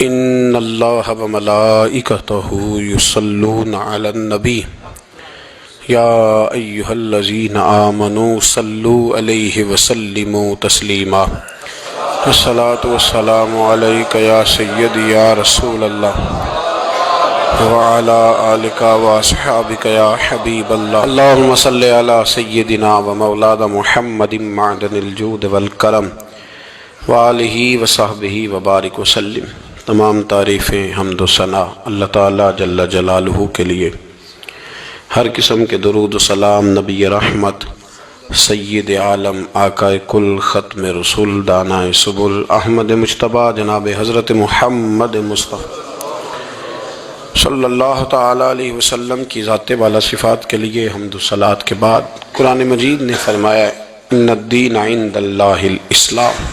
ان اللہ وملائکتہ یصلون علی النبی یا ایہا الذین آمنوا صلوا علیہ وسلموا تسلیما الصلاۃ والسلام علیک یا سیدی یا رسول اللہ وعلی آلک واصحابک یا حبیب اللہ اللہم صلی علی سیدنا ومولانا محمد معدن الجود والکرم وآلہ وصحبہ وبارک وسلم۔ تمام تعریفیں حمد و ثنا اللہ تعالیٰ جل جلالہ کے لیے، ہر قسم کے درود و سلام نبی رحمت سید عالم آقا کل ختم رسول دانائے سبل احمد مجتبی جناب حضرت محمد مصطفیٰ صلی اللہ تعالیٰ علیہ وسلم کی ذات والا صفات کے لیے حمد و صلات کے بعد قرآن مجید نے فرمایا ان الدین عند اللہ الاسلام،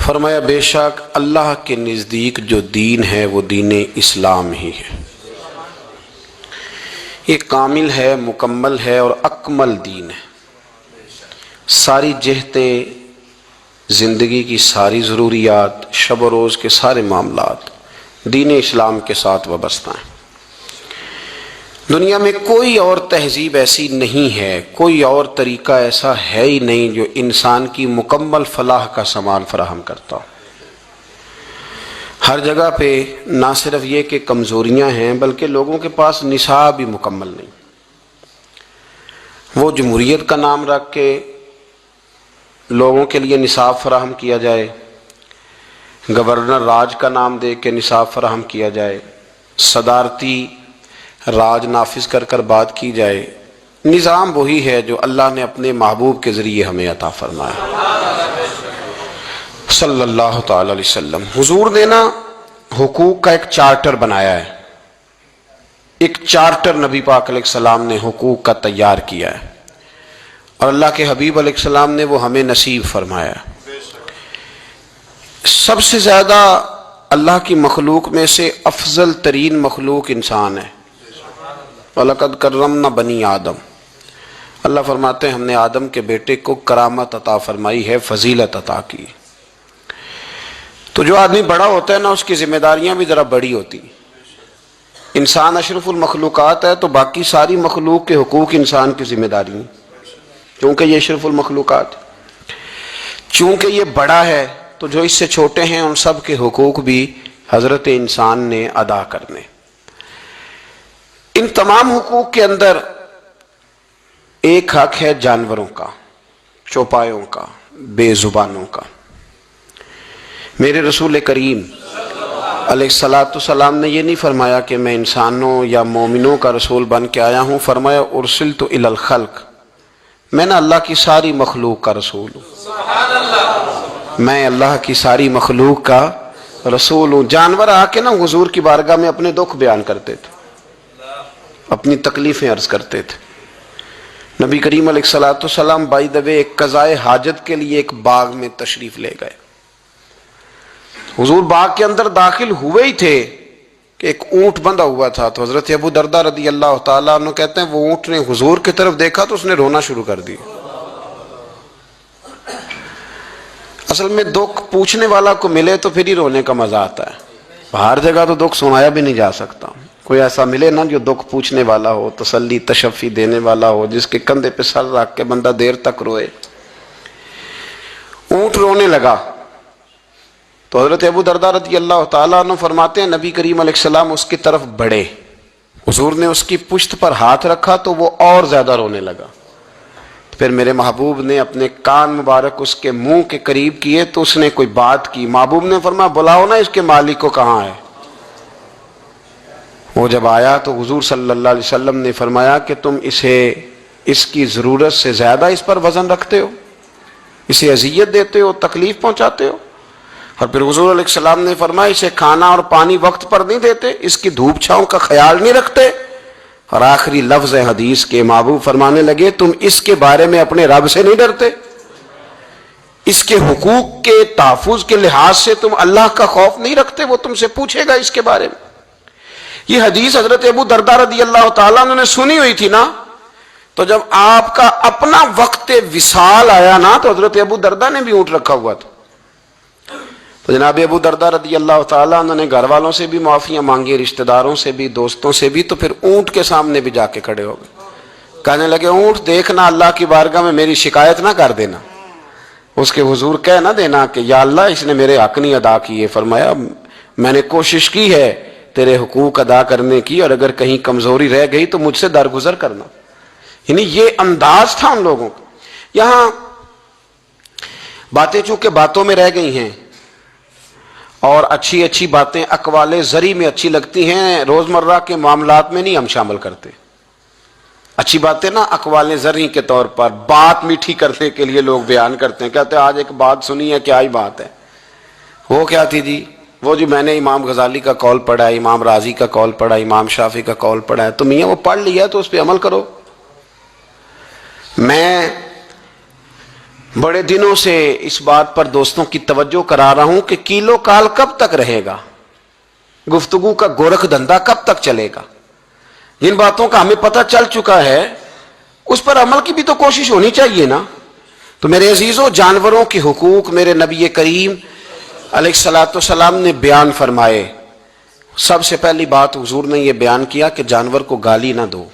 فرمایا بے شک اللہ کے نزدیک جو دین ہے وہ دین اسلام ہی ہے۔ یہ کامل ہے، مکمل ہے اور اکمل دین ہے۔ ساری جہتیں، زندگی کی ساری ضروریات، شب و روز کے سارے معاملات دین اسلام کے ساتھ وابستہ ہیں۔ دنیا میں کوئی اور تہذیب ایسی نہیں ہے، کوئی اور طریقہ ایسا ہے ہی نہیں جو انسان کی مکمل فلاح کا سامان فراہم کرتا ہو۔ ہر جگہ پہ نہ صرف یہ کہ کمزوریاں ہیں بلکہ لوگوں کے پاس نصاب بھی مکمل نہیں۔ وہ جمہوریت کا نام رکھ کے لوگوں کے لیے نصاب فراہم کیا جائے، گورنر راج کا نام دے کے نصاب فراہم کیا جائے، صدارتی راج نافذ کر بات کی جائے، نظام وہی ہے جو اللہ نے اپنے محبوب کے ذریعے ہمیں عطا فرمایا صلی اللہ تعالی علیہ وسلم۔ حضور نے نا حقوق کا ایک چارٹر بنایا ہے، ایک چارٹر نبی پاک علیہ السلام نے حقوق کا تیار کیا ہے، اور اللہ کے حبیب علیہ السلام نے وہ ہمیں نصیب فرمایا۔ سب سے زیادہ اللہ کی مخلوق میں سے افضل ترین مخلوق انسان ہے۔ وَلَقَدْ كَرَّمْنَا بَنِي آدم، اللہ فرماتے ہیں ہم نے آدم کے بیٹے کو کرامت عطا فرمائی ہے، فضیلت عطا کی۔ تو جو آدمی بڑا ہوتا ہے نا اس کی ذمہ داریاں بھی ذرا بڑی ہوتی۔ انسان اشرف المخلوقات ہے تو باقی ساری مخلوق کے حقوق انسان کی ذمہ داری ہیں، چونکہ یہ اشرف المخلوقات، چونکہ یہ بڑا ہے تو جو اس سے چھوٹے ہیں ان سب کے حقوق بھی حضرت انسان نے ادا کرنے۔ ان تمام حقوق کے اندر ایک حق ہے جانوروں کا، چوپایوں کا، بے زبانوں کا۔ میرے رسول کریم علیہ السلام نے یہ نہیں فرمایا کہ میں انسانوں یا مومنوں کا رسول بن کے آیا ہوں، فرمایا ارسلت الی الخلق، میں نا اللہ کی ساری مخلوق کا رسول ہوں، میں اللہ کی ساری مخلوق کا رسول ہوں۔ جانور آ کے نا حضور کی بارگاہ میں اپنے دکھ بیان کرتے تھے، اپنی تکلیفیں عرض کرتے تھے۔ نبی کریم علیہ السلام بائی دا وے ایک قضائے حاجت کے لیے ایک باغ میں تشریف لے گئے۔ حضور باغ کے اندر داخل ہوئے ہی تھے کہ ایک اونٹ بندھا ہوا تھا، تو حضرت ابو درداء رضی اللہ تعالیٰ عنہ کہتے ہیں وہ اونٹ نے حضور کی طرف دیکھا تو اس نے رونا شروع کر دیا۔ اصل میں دکھ پوچھنے والا کو ملے تو پھر ہی رونے کا مزہ آتا ہے، ہر جگہ تو دکھ سنایا بھی نہیں جا سکتا۔ کوئی ایسا ملے نا جو دکھ پوچھنے والا ہو، تسلی تشفی دینے والا ہو، جس کے کندھے پہ سر رکھ کے بندہ دیر تک روئے۔ اونٹ رونے لگا تو حضرت ابو درداء رضی اللہ تعالیٰ عنہ فرماتے ہیں نبی کریم علیہ السلام اس کی طرف بڑھے، حضور نے اس کی پشت پر ہاتھ رکھا تو وہ اور زیادہ رونے لگا۔ پھر میرے محبوب نے اپنے کان مبارک اس کے منہ کے قریب کیے تو اس نے کوئی بات کی۔ محبوب نے فرمایا بلاؤ نا اس کے مالک کو، کہاں ہے؟ وہ جب آیا تو حضور صلی اللہ علیہ وسلم نے فرمایا کہ تم اس کی ضرورت سے زیادہ اس پر وزن رکھتے ہو، اسے اذیت دیتے ہو، تکلیف پہنچاتے ہو۔ اور پھر حضور علیہ السلام نے فرمایا اسے کھانا اور پانی وقت پر نہیں دیتے، اس کی دھوپ چھاؤں کا خیال نہیں رکھتے۔ اور آخری لفظ حدیث کے محبوب فرمانے لگے تم اس کے بارے میں اپنے رب سے نہیں ڈرتے؟ اس کے حقوق کے تحفظ کے لحاظ سے تم اللہ کا خوف نہیں رکھتے؟ وہ تم سے پوچھے گا اس کے بارے میں۔ یہ حدیث حضرت ابو درداء رضی اللہ تعالیٰ عنہ نے سنی ہوئی تھی نا، تو جب آپ کا اپنا وقت وصال آیا نا تو حضرت ابو درداء نے بھی اونٹ رکھا ہوا تھا۔ تو جناب ابو دردہ رضی اللہ تعالیٰ عنہ نے گھر والوں سے بھی معافیاں مانگی، رشتہ داروں سے بھی، دوستوں سے بھی، تو پھر اونٹ کے سامنے بھی جا کے کھڑے ہو گئے. کہنے لگے اونٹ دیکھنا اللہ کی بارگاہ میں میری شکایت نہ کر دینا، اس کے حضور کہہ نہ دینا کہ یا اللہ اس نے میرے حق نہیں ادا کیے. فرمایا میں نے کوشش کی ہے تیرے حقوق ادا کرنے کی، اور اگر کہیں کمزوری رہ گئی تو مجھ سے درگزر کرنا. یعنی یہ انداز تھا ان لوگوں کا. یہاں باتیں چونکہ باتوں میں رہ گئی ہیں، اور اچھی اچھی باتیں اقوال زری میں اچھی لگتی ہیں، روزمرہ کے معاملات میں نہیں ہم شامل کرتے. اچھی باتیں نا اقوال زرعی کے طور پر بات میٹھی کرنے کے لیے لوگ بیان کرتے ہیں، کہتے ہیں آج ایک بات سنی ہے، کیا ہی بات ہے. وہ کیا تھی جی؟ وہ جو میں نے امام غزالی کا قول پڑھا ہے، امام رازی کا قول پڑھا ہے، امام شافعی کا قول پڑھا ہے، تو میاں وہ پڑھ لیا تو اس پہ عمل کرو. میں بڑے دنوں سے اس بات پر دوستوں کی توجہ کرا رہا ہوں کہ کیلو کال کب تک رہے گا، گفتگو کا گورکھ دھندا کب تک چلے گا. جن باتوں کا ہمیں پتہ چل چکا ہے اس پر عمل کی بھی تو کوشش ہونی چاہیے نا. تو میرے عزیزوں، جانوروں کے حقوق میرے نبی کریم علیہ الصلوۃ والسلام نے بیان فرمائے. سب سے پہلی بات حضور نے یہ بیان کیا کہ جانور کو گالی نہ دو.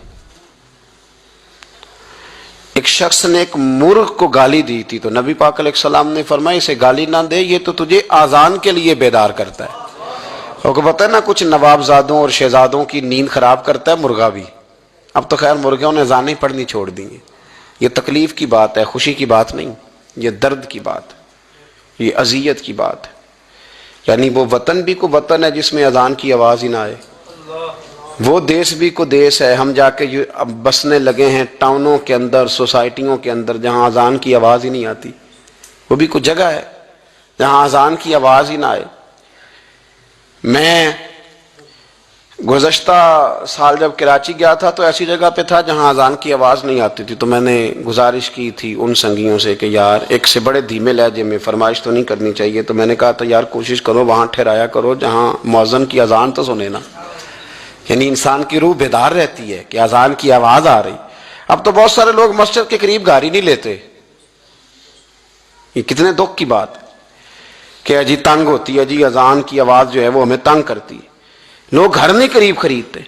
ایک شخص نے ایک مرغ کو گالی دی تھی تو نبی پاک علیہ السلام نے فرمایا اسے گالی نہ دے، یہ تو تجھے آذان کے لیے بیدار کرتا ہے. اور پتہ ہے نا کچھ نوابزادوں اور شہزادوں کی نیند خراب کرتا ہے مرغا بھی. اب تو خیر مرغیوں نے اذانیں پڑھنی چھوڑ دی ہیں. یہ تکلیف کی بات ہے، خوشی کی بات نہیں، یہ درد کی بات ہے، یہ اذیت کی بات ہے. یعنی وہ وطن بھی کو وطن ہے جس میں اذان کی آواز ہی نہ آئے، وہ دیس بھی کو دیس ہے. ہم جا کے اب بسنے لگے ہیں ٹاؤنوں کے اندر، سوسائٹیوں کے اندر جہاں اذان کی آواز ہی نہیں آتی. وہ بھی کوئی جگہ ہے جہاں اذان کی آواز ہی نہ آئے. میں گزشتہ سال جب کراچی گیا تھا تو ایسی جگہ پہ تھا جہاں اذان کی آواز نہیں آتی تھی. تو میں نے گزارش کی تھی ان سنگیوں سے کہ یار ایک سے بڑے دھیمے لہجے میں فرمائش تو نہیں کرنی چاہیے. تو میں نے کہا تھا یار کوشش کرو وہاں ٹھہرایا کرو جہاں مؤذن کی اذان تو سنے نا. یعنی انسان کی روح بیدار رہتی ہے کہ اذان کی آواز آ رہی. اب تو بہت سارے لوگ مسجد کے قریب گاڑی نہیں لیتے. یہ کتنے دکھ کی بات ہے کہ جی تنگ ہوتی ہے، جی اذان کی آواز جو ہے وہ ہمیں تنگ کرتی ہے. لوگ گھر نہیں قریب خریدتے.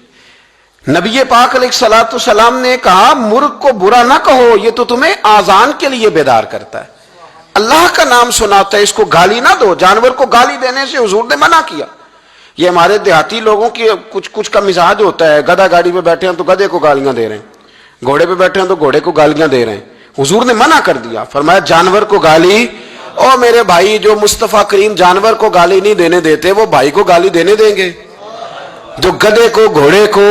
نبی پاک علیہ الصلوۃ والسلام نے کہا مرغ کو برا نہ کہو، یہ تو تمہیں آذان کے لیے بیدار کرتا ہے، اللہ کا نام سناتا ہے، اس کو گالی نہ دو. جانور کو گالی دینے سے حضور نے منع کیا. یہ ہمارے دیہاتی لوگوں کی کچھ کا مزاج ہوتا ہے، گدھا گاڑی پہ بیٹھے ہیں تو گدھے کو گالیاں دے رہے ہیں، گھوڑے پہ بیٹھے ہیں تو گھوڑے کو گالیاں دے رہے ہیں. حضور نے منع کر دیا، فرمایا جانور کو گالی، او میرے بھائی جو مصطفیٰ کریم جانور کو گالی نہیں دینے دیتے وہ بھائی کو گالی دینے دیں گے؟ جو گدھے کو، گھوڑے کو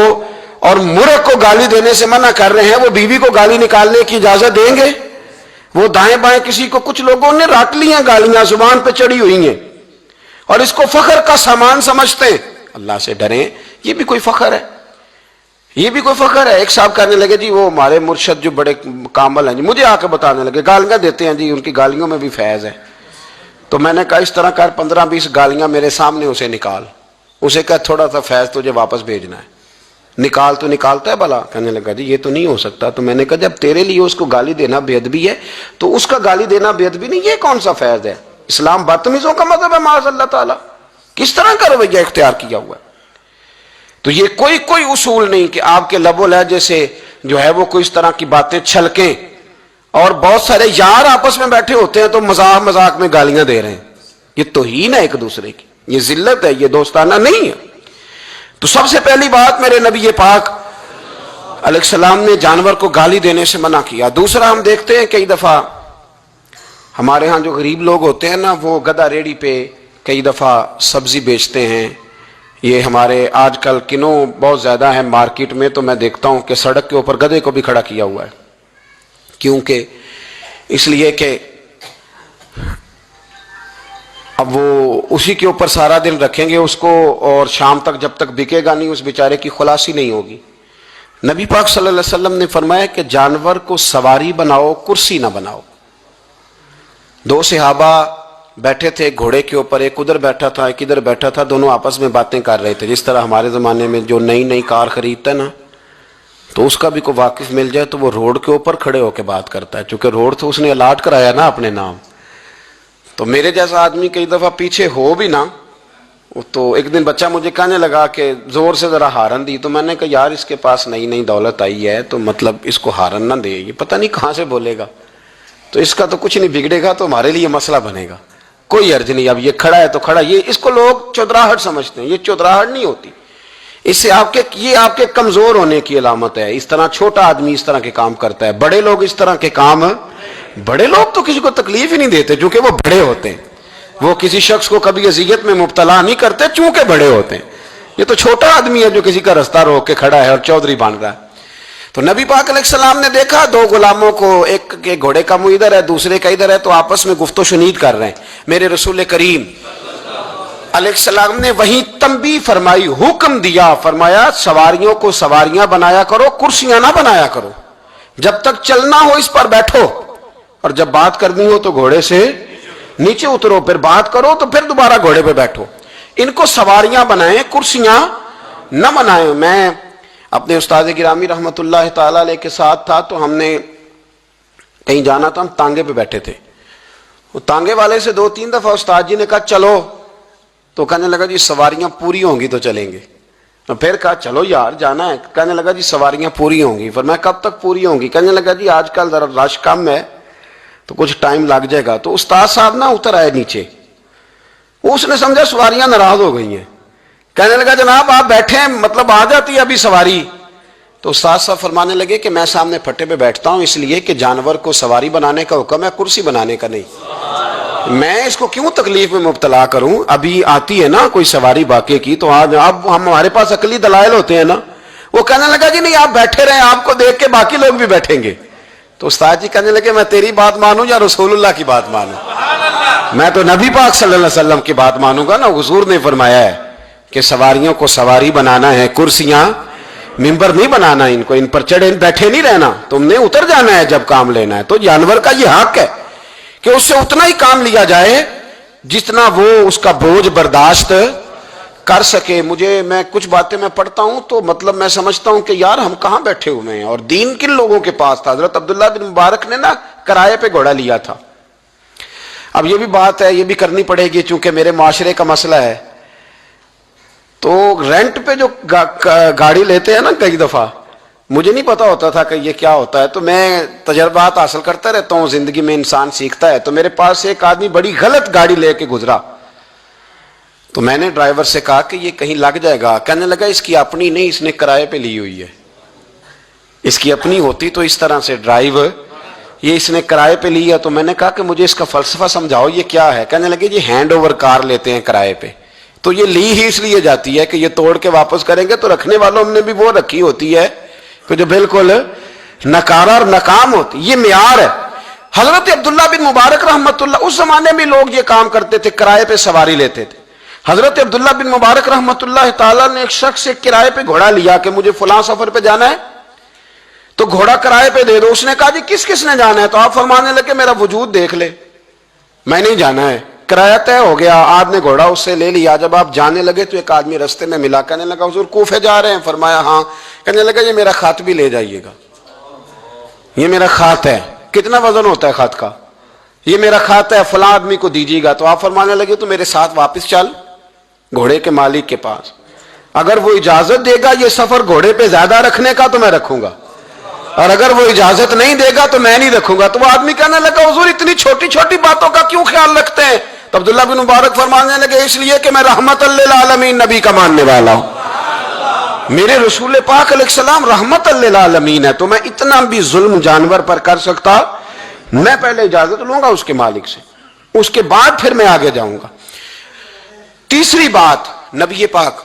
اور مرغ کو گالی دینے سے منع کر رہے ہیں وہ بیوی کو گالی نکالنے کی اجازت دیں گے؟ وہ دائیں بائیں کسی کو، کچھ لوگوں نے رٹ لی ہیں گالیاں، زبان پہ چڑھی ہوئی ہیں اور اس کو فخر کا سامان سمجھتے ہیں. اللہ سے ڈریں، یہ بھی کوئی فخر ہے؟ یہ بھی کوئی فخر ہے؟ ایک صاحب کہنے لگے جی وہ ہمارے مرشد جو بڑے کامل ہیں جی، مجھے آ کے بتانے لگے گالیاں دیتے ہیں جی، ان کی گالیوں میں بھی فیض ہے. تو میں نے کہا اس طرح کر 15-20 گالیاں میرے سامنے اسے نکال. اسے کہا تھوڑا سا فیض تجھے واپس بھیجنا ہے، نکال. تو نکالتا ہے بھلا؟ کہنے لگا جی یہ تو نہیں ہو سکتا. تو میں نے کہا جب تیرے لیے اس کو گالی دینا بے ادبی ہے تو اس کا گالی دینا بے ادبی نہیں، یہ کون سا فیض ہے؟ اسلام بدتمیزوں کا مذہب ہے معاذ اللہ تعالیٰ. کس طرح کا رویہ اختیار کیا ہوا ہے؟ تو یہ کوئی اصول نہیں کہ آپ کے لب و لہجے سے جو ہے وہ کوئی اس طرح کی باتیں چھلکیں. اور بہت سارے یار آپس میں بیٹھے ہوتے ہیں تو مذاق میں گالیاں دے رہے ہیں. یہ توہین ہے ایک دوسرے کی، یہ ذلت ہے، یہ دوستانہ نہیں ہے. تو سب سے پہلی بات میرے نبی پاک علیہ السلام نے جانور کو گالی دینے سے منع کیا. دوسرا ہم دیکھتے ہیں کئی دفعہ ہمارے ہاں جو غریب لوگ ہوتے ہیں نا وہ گدھا ریڑھی پہ کئی دفعہ سبزی بیچتے ہیں. یہ ہمارے آج کل کنوں بہت زیادہ ہیں مارکیٹ میں، تو میں دیکھتا ہوں کہ سڑک کے اوپر گدھے کو بھی کھڑا کیا ہوا ہے. کیونکہ اس لیے کہ اب وہ اسی کے اوپر سارا دن رکھیں گے اس کو اور شام تک جب تک بکے گا نہیں اس بیچارے کی خلاصی نہیں ہوگی. نبی پاک صلی اللہ علیہ وسلم نے فرمایا کہ جانور کو سواری بناؤ، کرسی نہ بناؤ. 2 صحابہ بیٹھے تھے گھوڑے کے اوپر، ایک ادھر بیٹھا تھا ایک ادھر بیٹھا تھا، دونوں آپس میں باتیں کر رہے تھے. جس طرح ہمارے زمانے میں جو نئی کار خریدتا ہے نا تو اس کا بھی کوئی واقف مل جائے تو وہ روڈ کے اوپر کھڑے ہو کے بات کرتا ہے، چونکہ روڈ تو اس نے الاٹ کرایا نا اپنے نام. تو میرے جیسا آدمی کئی دفعہ پیچھے ہو بھی نا، تو ایک دن بچہ مجھے کہنے لگا کہ زور سے ذرا ہارن دی، تو میں نے کہا یار اس کے پاس نئی نئی دولت آئی ہے تو مطلب اس کو ہارن نہ دے، یہ پتہ نہیں کہاں سے بولے گا، تو اس کا تو کچھ نہیں بگڑے گا، تو ہمارے لیے مسئلہ بنے گا، کوئی عرض نہیں، اب یہ کھڑا ہے تو کھڑا، یہ اس کو لوگ چودراہٹ سمجھتے ہیں، یہ چودراہٹ نہیں ہوتی، اس سے یہ آپ کے کمزور ہونے کی علامت ہے۔ اس طرح چھوٹا آدمی اس طرح کے کام کرتا ہے، بڑے لوگ اس طرح کے کام، بڑے لوگ تو کسی کو تکلیف ہی نہیں دیتے چونکہ وہ بڑے ہوتے ہیں، وہ کسی شخص کو کبھی اذیت میں مبتلا نہیں کرتے چونکہ بڑے ہوتے ہیں۔ یہ تو چھوٹا آدمی ہے جو کسی کا رستہ روک کے کھڑا ہے اور چودھری بن رہا ہے۔ تو نبی پاک علیہ السلام نے دیکھا دو غلاموں کو، ایک کے گھوڑے کا منہ ادھر ہے دوسرے کا ادھر ہے، تو آپس میں گفت و شنید کر رہے ہیں۔ میرے رسول کریم علیہ السلام نے وہیں تنبیہ فرمائی، حکم دیا، فرمایا سواریوں کو سواریاں بنایا کرو، کرسیاں نہ بنایا کرو، جب تک چلنا ہو اس پر بیٹھو، اور جب بات کرنی ہو تو گھوڑے سے نیچے اترو، پھر بات کرو تو پھر دوبارہ گھوڑے پہ بیٹھو، ان کو سواریاں بنائیں، کرسیاں نہ بنائیں۔ میں اپنے استاد گرامی رحمت اللہ تعالی علیہ کے ساتھ تھا، تو ہم نے کہیں جانا تھا، ہم تانگے پہ بیٹھے تھے، وہ تانگے والے سے 2-3 دفعہ استاد جی نے کہا چلو، تو کہنے لگا جی سواریاں پوری ہوں گی تو چلیں گے، پھر کہا چلو یار جانا ہے، کہنے لگا جی سواریاں پوری ہوں گی، پھر میں کب تک پوری ہوں گی، کہنے لگا جی آج کل ذرا رش کم ہے تو کچھ ٹائم لگ جائے گا۔ تو استاد صاحب نہ اتر آئے نیچے، اس نے سمجھا سواریاں ناراض ہو گئی ہیں، کہنے لگا جناب آپ بیٹھے ہیں، مطلب آ جاتی ہے ابھی سواری۔ تو استاد صاحب فرمانے لگے کہ میں سامنے پھٹے پہ بیٹھتا ہوں اس لیے کہ جانور کو سواری بنانے کا حکم ہے، کرسی بنانے کا نہیں، میں اس کو کیوں تکلیف میں مبتلا کروں، ابھی آتی ہے نا کوئی سواری باقی کی، تو آج اب ہمارے پاس عقلی دلائل ہوتے ہیں نا۔ وہ کہنے لگا جی نہیں آپ بیٹھے رہیں، آپ کو دیکھ کے باقی لوگ بھی بیٹھیں گے۔ تو استاد جی کہنے لگے میں تیری بات مانوں یا رسول اللہ کی بات مانوں؟ میں تو نبی پاک صلی اللہ علیہ وسلم کی بات مانوں گا نا، حضور نے فرمایا ہے کہ سواریوں کو سواری بنانا ہے، کرسیاں ممبر نہیں بنانا، ان کو ان پر چڑھے بیٹھے نہیں رہنا، تم نے اتر جانا ہے جب کام لینا ہے۔ تو جانور کا یہ حق ہے کہ اس سے اتنا ہی کام لیا جائے جتنا وہ اس کا بوجھ برداشت کر سکے۔ میں کچھ باتیں میں پڑھتا ہوں تو مطلب میں سمجھتا ہوں کہ یار ہم کہاں بیٹھے ہوئے ہیں، اور دین کن لوگوں کے پاس تھا۔ حضرت عبداللہ بن مبارک نے نا کرائے پہ گھوڑا لیا تھا۔ اب یہ بھی بات ہے، یہ بھی کرنی پڑے گی چونکہ میرے معاشرے کا مسئلہ ہے، تو رینٹ پہ جو گاڑی لیتے ہیں نا، کئی دفعہ مجھے نہیں پتا ہوتا تھا کہ یہ کیا ہوتا ہے، تو میں تجربات حاصل کرتا رہتا ہوں، زندگی میں انسان سیکھتا ہے۔ تو میرے پاس ایک آدمی بڑی غلط گاڑی لے کے گزرا، تو میں نے ڈرائیور سے کہا کہ یہ کہیں لگ جائے گا، کہنے لگا اس کی اپنی نہیں، اس نے کرائے پہ لی ہوئی ہے، اس کی اپنی ہوتی تو اس طرح سے ڈرائیو، یہ اس نے کرائے پہ لی ہے۔ تو میں نے کہا کہ مجھے اس کا فلسفہ سمجھاؤ یہ کیا ہے، کہنے لگے یہ ہینڈ اوور کار لیتے ہیں کرائے پہ، تو یہ لی ہی اس لیے جاتی ہے کہ یہ توڑ کے واپس کریں گے، تو رکھنے والوں نے بھی وہ رکھی ہوتی ہے کہ جو بالکل نکارا اور ناکام ہوتی، یہ معیار ہے۔ حضرت عبداللہ بن مبارک رحمت اللہ، اس زمانے میں لوگ یہ کام کرتے تھے، کرائے پہ سواری لیتے تھے۔ حضرت عبداللہ بن مبارک رحمت اللہ تعالیٰ نے ایک شخص سے کرائے پہ گھوڑا لیا کہ مجھے فلاں سفر پہ جانا ہے تو گھوڑا کرائے پہ دے دو۔ اس نے کہا جی کس کس نے جانا ہے، تو آپ فرمانے لگے میرا وجود دیکھ لے، میں نہیں جانا ہے، کرایہ طے ہو گیا۔ آپ نے گھوڑا اس سے لے لیا، جب آپ جانے لگے تو ایک آدمی رستے میں ملا، کہنے لگا حضور کوفے جا رہے ہیں؟ فرمایا ہاں۔ کہنے لگا یہ میرا خط بھی لے جائیے گا، یہ میرا خط ہے، کتنا وزن ہوتا ہے خط کا، یہ میرا خط ہے، فلاں آدمی کو دیجیے گا۔ تو آپ فرمانے لگے تو میرے ساتھ واپس چل گھوڑے کے مالک کے پاس، اگر وہ اجازت دے گا یہ سفر گھوڑے پہ زیادہ رکھنے کا تو میں رکھوں گا، اور اگر وہ اجازت نہیں دے گا تو میں نہیں رکھوں گا۔ تو وہ آدمی کہنے لگا حضور اتنی چھوٹی چھوٹی باتوں کا کیوں خیال رکھتے ہیں؟ تو عبداللہ بن مبارک فرمانے لگے اس لیے کہ میں رحمت للعالمین نبی کا ماننے والا ہوں، میرے رسول پاک علیہ السلام رحمت للعالمین ہے، تو میں اتنا بھی ظلم جانور پر کر سکتا، میں پہلے اجازت لوں گا اس کے مالک سے، اس کے بعد پھر میں آگے جاؤں گا۔ تیسری بات، نبی پاک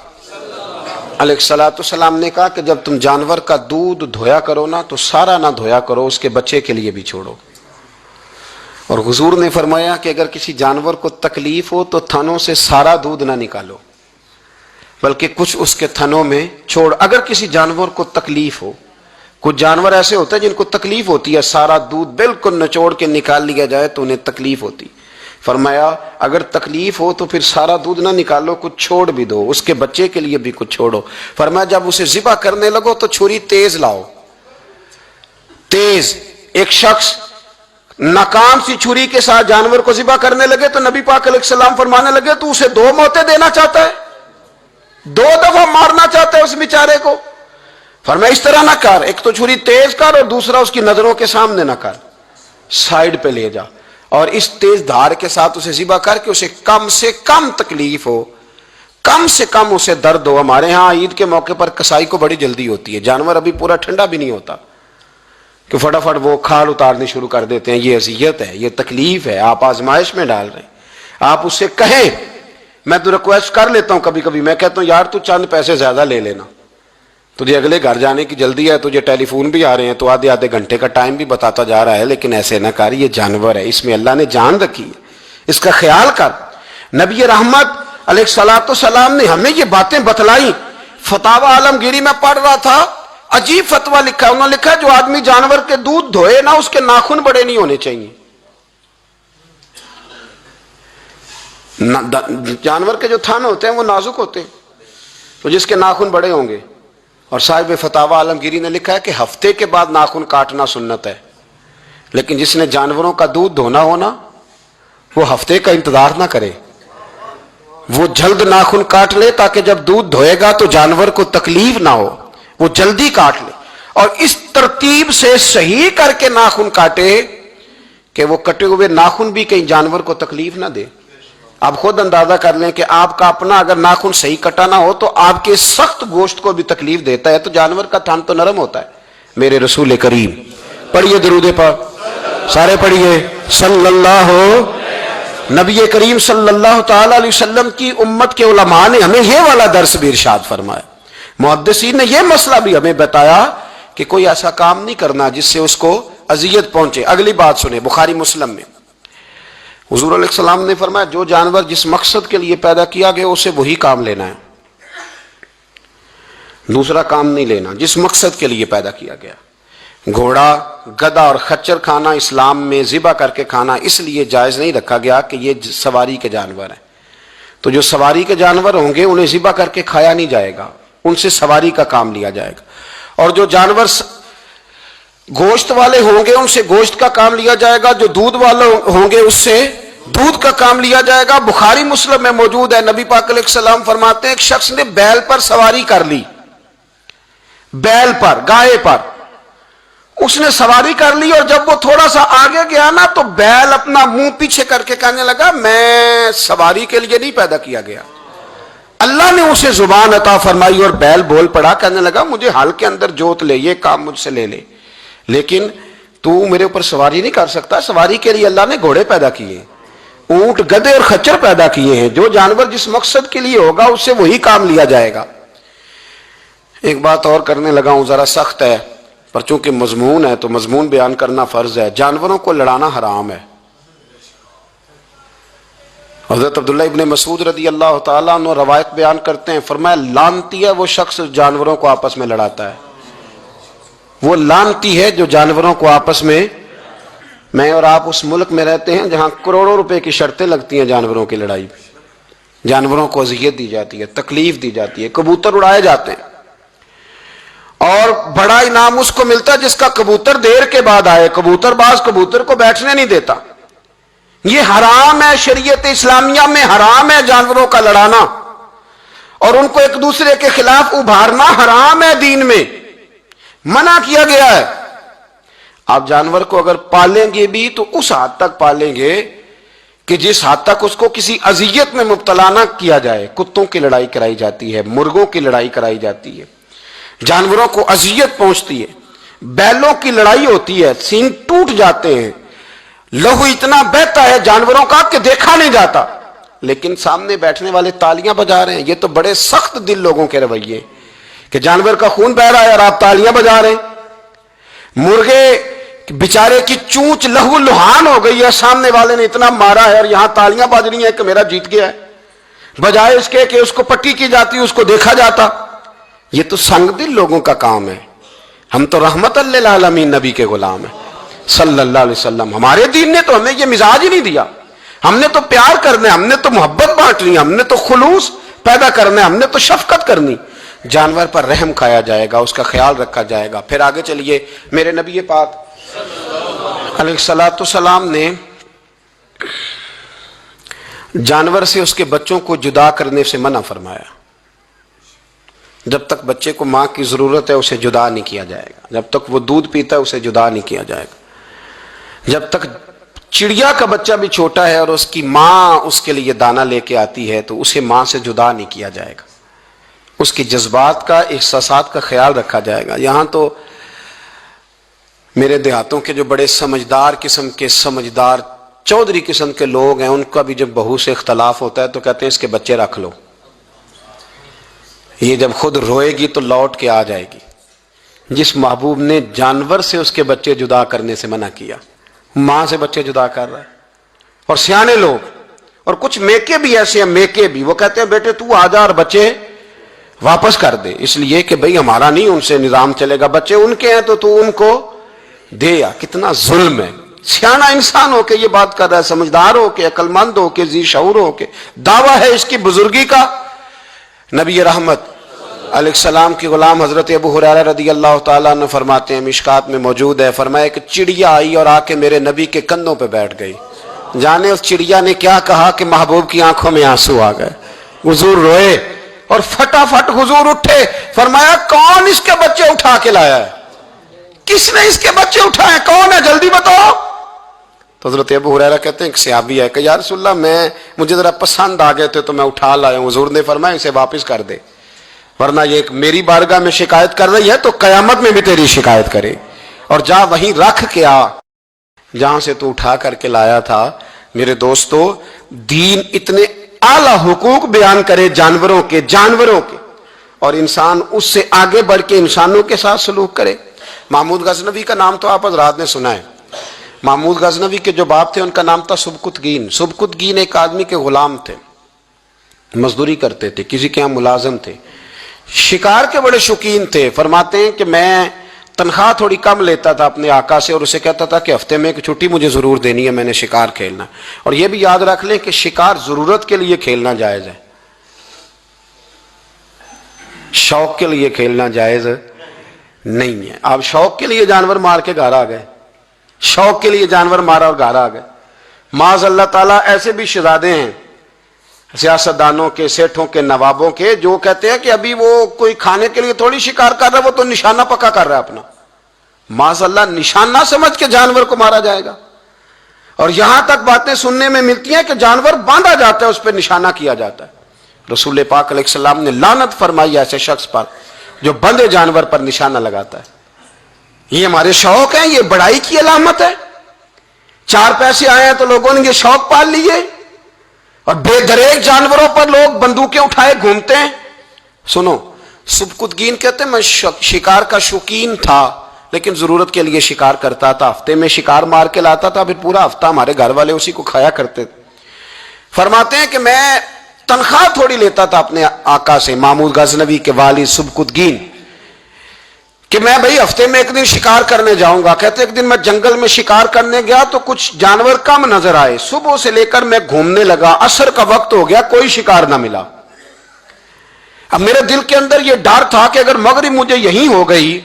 علیہ السلام نے کہا کہ جب تم جانور کا دودھ دھویا کرو نا تو سارا نہ دھویا کرو، اس کے بچے کے لیے بھی چھوڑو۔ اور حضور نے فرمایا کہ اگر کسی جانور کو تکلیف ہو تو تھنوں سے سارا دودھ نہ نکالو، بلکہ کچھ اس کے تھنوں میں چھوڑ۔ اگر کسی جانور کو تکلیف ہو، کچھ جانور ایسے ہوتے ہیں جن کو تکلیف ہوتی ہے، سارا دودھ بالکل نچوڑ کے نکال لیا جائے تو انہیں تکلیف ہوتی، فرمایا اگر تکلیف ہو تو پھر سارا دودھ نہ نکالو، کچھ چھوڑ بھی دو، اس کے بچے کے لیے بھی کچھ چھوڑو۔ فرمایا جب اسے ذبح کرنے لگو تو چھری تیز لاؤ، تیز۔ ایک شخص ناکام سی چھری کے ساتھ جانور کو ذبح کرنے لگے تو نبی پاک علیہ السلام فرمانے لگے تو اسے 2 موتیں دینا چاہتا ہے, 2 دفعہ مارنا چاہتا ہے اس بیچارے کو. فرمایا اس طرح نہ کر, ایک تو چھری تیز کر اور دوسرا اس کی نظروں کے سامنے نہ کر, سائیڈ پہ لے جا اور اس تیز دھار کے ساتھ اسے ذبح کر کے اسے کم سے کم تکلیف ہو, کم سے کم اسے درد ہو. ہمارے ہاں عید کے موقع پر کسائی کو بڑی جلدی ہوتی ہے, جانور ابھی پورا ٹھنڈا بھی نہیں ہوتا کہ فٹافٹ وہ کھال اتارنی شروع کر دیتے ہیں. یہ اذیت ہے, یہ تکلیف ہے, آپ آزمائش میں ڈال رہے ہیں. آپ اس سے کہیں, میں تو ریکویسٹ کر لیتا ہوں کبھی کبھی, میں کہتا ہوں یار تو چند پیسے زیادہ لے لینا, تجھے اگلے گھر جانے کی جلدی ہے, تجھے ٹیلی فون بھی آ رہے ہیں تو آدھے گھنٹے کا ٹائم بھی بتاتا جا رہا ہے, لیکن ایسے نہ کر, یہ جانور ہے, اس میں اللہ نے جان رکھی ہے, اس کا خیال کر. نبی رحمت علیہ الصلوۃ والسلام نے ہمیں یہ باتیں بتلائی. فتاوی عالمگیری میں پڑھ رہا تھا, عجیب فتویٰ لکھا ہے, انہوں نے لکھا جو آدمی جانور کے دودھ دھوئے نا اس کے ناخن بڑے نہیں ہونے چاہیے. جانور کے جو تھن ہوتے ہیں وہ نازک ہوتے ہیں, تو جس کے ناخن بڑے ہوں گے. اور صاحب فتاوی عالمگیری نے لکھا ہے کہ ہفتے کے بعد ناخن کاٹنا سنت ہے, لیکن جس نے جانوروں کا دودھ دھونا ہونا وہ ہفتے کا انتظار نہ کرے, وہ جلد ناخن کاٹ لے تاکہ جب دودھ دھوئے گا تو جانور کو تکلیف نہ ہو, وہ جلدی کاٹ لے. اور اس ترتیب سے صحیح کر کے ناخن کاٹے کہ وہ کٹے ہوئے ناخن بھی کہیں جانور کو تکلیف نہ دے. آپ خود اندازہ کر لیں کہ آپ کا اپنا اگر ناخن صحیح کٹا نہ ہو تو آپ کے سخت گوشت کو بھی تکلیف دیتا ہے, تو جانور کا تھن تو نرم ہوتا ہے. میرے رسول کریم, پڑھیے درود پاک, سارے پڑھیے صلی اللہ. نبی کریم صلی اللہ تعالی علیہ وسلم کی امت کے علماء نے ہمیں یہ والا درس بھی ارشاد فرمایا. محدثین نے یہ مسئلہ بھی ہمیں بتایا کہ کوئی ایسا کام نہیں کرنا جس سے اس کو اذیت پہنچے. اگلی بات سنیں, بخاری مسلم میں حضور علیہ السلام نے فرمایا جو جانور جس مقصد کے لیے پیدا کیا گیا اسے وہی کام لینا ہے, دوسرا کام نہیں لینا جس مقصد کے لیے پیدا کیا گیا. گھوڑا, گدھا اور خچر کھانا اسلام میں ذبح کر کے کھانا اس لیے جائز نہیں رکھا گیا کہ یہ سواری کے جانور ہیں, تو جو سواری کے جانور ہوں گے انہیں ذبح کر کے کھایا نہیں جائے گا, ان سے سواری کا کام لیا جائے گا. اور جو جانور گوشت والے ہوں گے ان سے گوشت کا کام لیا جائے گا, جو دودھ والے ہوں گے اس سے دودھ کا کام لیا جائے گا. بخاری مسلم میں موجود ہے, نبی پاک علیہ السلام فرماتے ہیں ایک شخص نے بیل پر سواری کر لی, بیل پر, گائے پر اس نے سواری کر لی, اور جب وہ تھوڑا سا آگے گیا نا تو بیل اپنا منہ پیچھے کر کے کہنے لگا میں سواری کے لیے نہیں پیدا کیا گیا. اللہ نے اسے زبان عطا فرمائی اور بیل بول پڑا, کہنے لگا مجھے ہل کے اندر جوت لے, یہ کام مجھ سے لے لے, لیکن تو میرے اوپر سواری نہیں کر سکتا. سواری کے لیے اللہ نے گھوڑے پیدا کیے, اونٹ, گدھے اور خچر پیدا کیے ہیں. جو جانور جس مقصد کے لیے ہوگا اس سے وہی کام لیا جائے گا. ایک بات اور کرنے لگا ہوں, ذرا سخت ہے پر چونکہ مضمون ہے تو مضمون بیان کرنا فرض ہے. جانوروں کو لڑانا حرام ہے. حضرت عبداللہ ابن مسعود رضی اللہ تعالیٰ عنہ روایت بیان کرتے ہیں, فرمایا لعنتی ہے وہ شخص جانوروں کو آپس میں لڑاتا ہے, وہ لعنتی ہے جو جانوروں کو آپس میں. میں اور آپ اس ملک میں رہتے ہیں جہاں کروڑوں روپے کی شرطیں لگتی ہیں جانوروں کی لڑائی پہ, جانوروں کو اذیت دی جاتی ہے, تکلیف دی جاتی ہے, کبوتر اڑائے جاتے ہیں, اور بڑا انعام اس کو ملتا ہے جس کا کبوتر دیر کے بعد آئے. کبوتر باز کبوتر کو بیٹھنے نہیں دیتا. یہ حرام ہے, شریعت اسلامیہ میں حرام ہے جانوروں کا لڑانا, اور ان کو ایک دوسرے کے خلاف ابھارنا حرام ہے. دین میں منع کیا گیا ہے. آپ جانور کو اگر پالیں گے بھی تو اس حد تک پالیں گے کہ جس حد تک اس کو کسی اذیت میں مبتلا نہ کیا جائے. کتوں کی لڑائی کرائی جاتی ہے, مرغوں کی لڑائی کرائی جاتی ہے, جانوروں کو اذیت پہنچتی ہے. بیلوں کی لڑائی ہوتی ہے, سینگ ٹوٹ جاتے ہیں, لہو اتنا بہتا ہے جانوروں کا کہ دیکھا نہیں جاتا, لیکن سامنے بیٹھنے والے تالیاں بجا رہے ہیں. یہ تو بڑے سخت دل لوگوں کے رویے کہ جانور کا خون بہ رہا ہے اور آپ تالیاں بجا رہے ہیں. مرغے بیچارے کی چونچ لہو لہان ہو گئی ہے, سامنے والے نے اتنا مارا ہے اور یہاں تالیاں بج رہی ہیں کہ میرا جیت گیا ہے, بجائے اس کے کہ اس کو پٹی کی جاتی, اس کو دیکھا جاتا. یہ تو سنگ دل لوگوں کا کام ہے. ہم تو رحمت للعالمین نبی کے غلام ہیں صلی اللہ علیہ وسلم. ہمارے دین نے تو ہمیں یہ مزاج ہی نہیں دیا. ہم نے تو پیار کرنا ہے, ہم نے تو محبت بانٹنی, ہم نے تو خلوص پیدا کرنا ہے, ہم نے تو شفقت کرنی. جانور پر رحم کھایا جائے گا, اس کا خیال رکھا جائے گا. پھر آگے چلیے, میرے نبی پاک علیہ الصلوۃ والسلام نے جانور سے اس کے بچوں کو جدا کرنے سے منع فرمایا. جب تک بچے کو ماں کی ضرورت ہے اسے جدا نہیں کیا جائے گا. جب تک وہ دودھ پیتا ہے اسے جدا نہیں کیا جائے گا. جب تک چڑیا کا بچہ بھی چھوٹا ہے اور اس کی ماں اس کے لیے دانہ لے کے آتی ہے تو اسے ماں سے جدا نہیں کیا جائے گا. اس کے جذبات کا، احساسات کا خیال رکھا جائے گا. یہاں تو میرے دیہاتوں کے جو بڑے سمجھدار قسم کے سمجھدار چودھری قسم کے لوگ ہیں، ان کا بھی جب بہو سے اختلاف ہوتا ہے تو کہتے ہیں اس کے بچے رکھ لو، یہ جب خود روئے گی تو لوٹ کے آ جائے گی. جس محبوب نے جانور سے اس کے بچے جدا کرنے سے منع کیا، ماں سے بچے جدا کر رہا ہے. اور سیانے لوگ اور کچھ میکے بھی ایسے ہیں، میکے بھی، وہ کہتے ہیں بیٹے تو آ جا اور بچے واپس کر دے، اس لیے کہ بھئی ہمارا نہیں ان سے نظام چلے گا، بچے ان کے ہیں تو ان کو دے. یا کتنا ظلم ہے. سیانا انسان ہو کے یہ بات کر رہا ہے، سمجھدار ہو کے، عقل مند ہو کے، ذی شعور ہو کے، دعویٰ ہے اس کی بزرگی کا. نبی رحمت علیہ السلام کی غلام حضرت ابو ہریرہ رضی اللہ تعالیٰ عنہ فرماتے ہیں، مشکات میں موجود ہے، فرمایا کہ چڑیا آئی اور آ کے میرے نبی کے کندھوں پہ بیٹھ گئی. جانے اس چڑیا نے کیا کہا کہ محبوب کی آنکھوں میں آنسو آ گئے. حضور روئے اور فٹافٹ حضور اٹھے، فرمایا کون اس کے بچے اٹھا کے لایا ہے؟ کس نے اس کے بچے اٹھائے؟ کون ہے؟ جلدی بتاؤ. تو حضرت ابو ہریرہ کہتے ہیں ایک صحابی ہے کہ یا رسول اللہ مجھے ذرا پسند آ گئے تھے تو میں اٹھا لایا ہوں. حضور نے فرمایا اسے واپس کر دے، ورنہ یہ میری بارگاہ میں شکایت کر رہی ہے تو قیامت میں بھی تیری شکایت کرے. اور جا وہیں رکھ کے آ جہاں سے تو اٹھا کر کے لایا تھا. میرے دوستو، دین اتنے اعلیٰ حقوق بیان کرے جانوروں کے اور انسان اس سے آگے بڑھ کے انسانوں کے ساتھ سلوک کرے. محمود غزنوی کا نام تو آپ حضرات نے سنا ہے. محمود غزنوی کے جو باپ تھے ان کا نام تھا سبکتگین. سبکتگین ایک آدمی کے غلام تھے، مزدوری کرتے تھے، کسی کے یہاں ملازم تھے، شکار کے بڑے شوقین تھے. فرماتے ہیں کہ میں تنخواہ تھوڑی کم لیتا تھا اپنے آقا سے اور اسے کہتا تھا کہ ہفتے میں ایک چھٹی مجھے ضرور دینی ہے، میں نے شکار کھیلنا. اور یہ بھی یاد رکھ لیں کہ شکار ضرورت کے لیے کھیلنا جائز ہے، شوق کے لیے کھیلنا جائز نہیں ہے. آپ شوق کے لیے جانور مار کے گھر آ گئے، شوق کے لیے جانور مارا اور گھر آ گئے. معاذ اللہ تعالیٰ ایسے بھی شہزادے ہیں سیاستدانوں کے، سیٹھوں کے، نوابوں کے، جو کہتے ہیں کہ ابھی وہ کوئی کھانے کے لیے تھوڑی شکار کر رہا ہے، وہ تو نشانہ پکا کر رہا ہے اپنا. معاذ اللہ نشانہ سمجھ کے جانور کو مارا جائے گا. اور یہاں تک باتیں سننے میں ملتی ہیں کہ جانور باندھا جاتا ہے، اس پہ نشانہ کیا جاتا ہے. رسول پاک علیہ السلام نے لعنت فرمائی ایسے شخص پر جو بندے جانور پر نشانہ لگاتا ہے. یہ ہمارے شوق ہیں، یہ بڑائی کی علامت ہے. 4 پیسے آئے ہیں تو لوگوں نے یہ شوق پال لیے اور بے دریغ جانوروں پر لوگ بندوقیں اٹھائے گھومتے ہیں. سنو، سبکتگین کہتے ہیں میں شکار کا شوقین تھا لیکن ضرورت کے لیے شکار کرتا تھا. ہفتے میں شکار مار کے لاتا تھا، پھر پورا ہفتہ ہمارے گھر والے اسی کو کھایا کرتے تھے. فرماتے ہیں کہ میں تنخواہ تھوڑی لیتا تھا اپنے آقا سے، محمود غزنوی کے والد سبکتگین، کہ میں بھئی ہفتے میں ایک دن شکار کرنے جاؤں گا. کہتے ایک دن میں جنگل میں شکار کرنے گیا تو کچھ جانور کم نظر آئے. صبح سے لے کر میں گھومنے لگا، عصر کا وقت ہو گیا، کوئی شکار نہ ملا. اب میرے دل کے اندر یہ ڈر تھا کہ اگر مغرب مجھے یہیں ہو گئی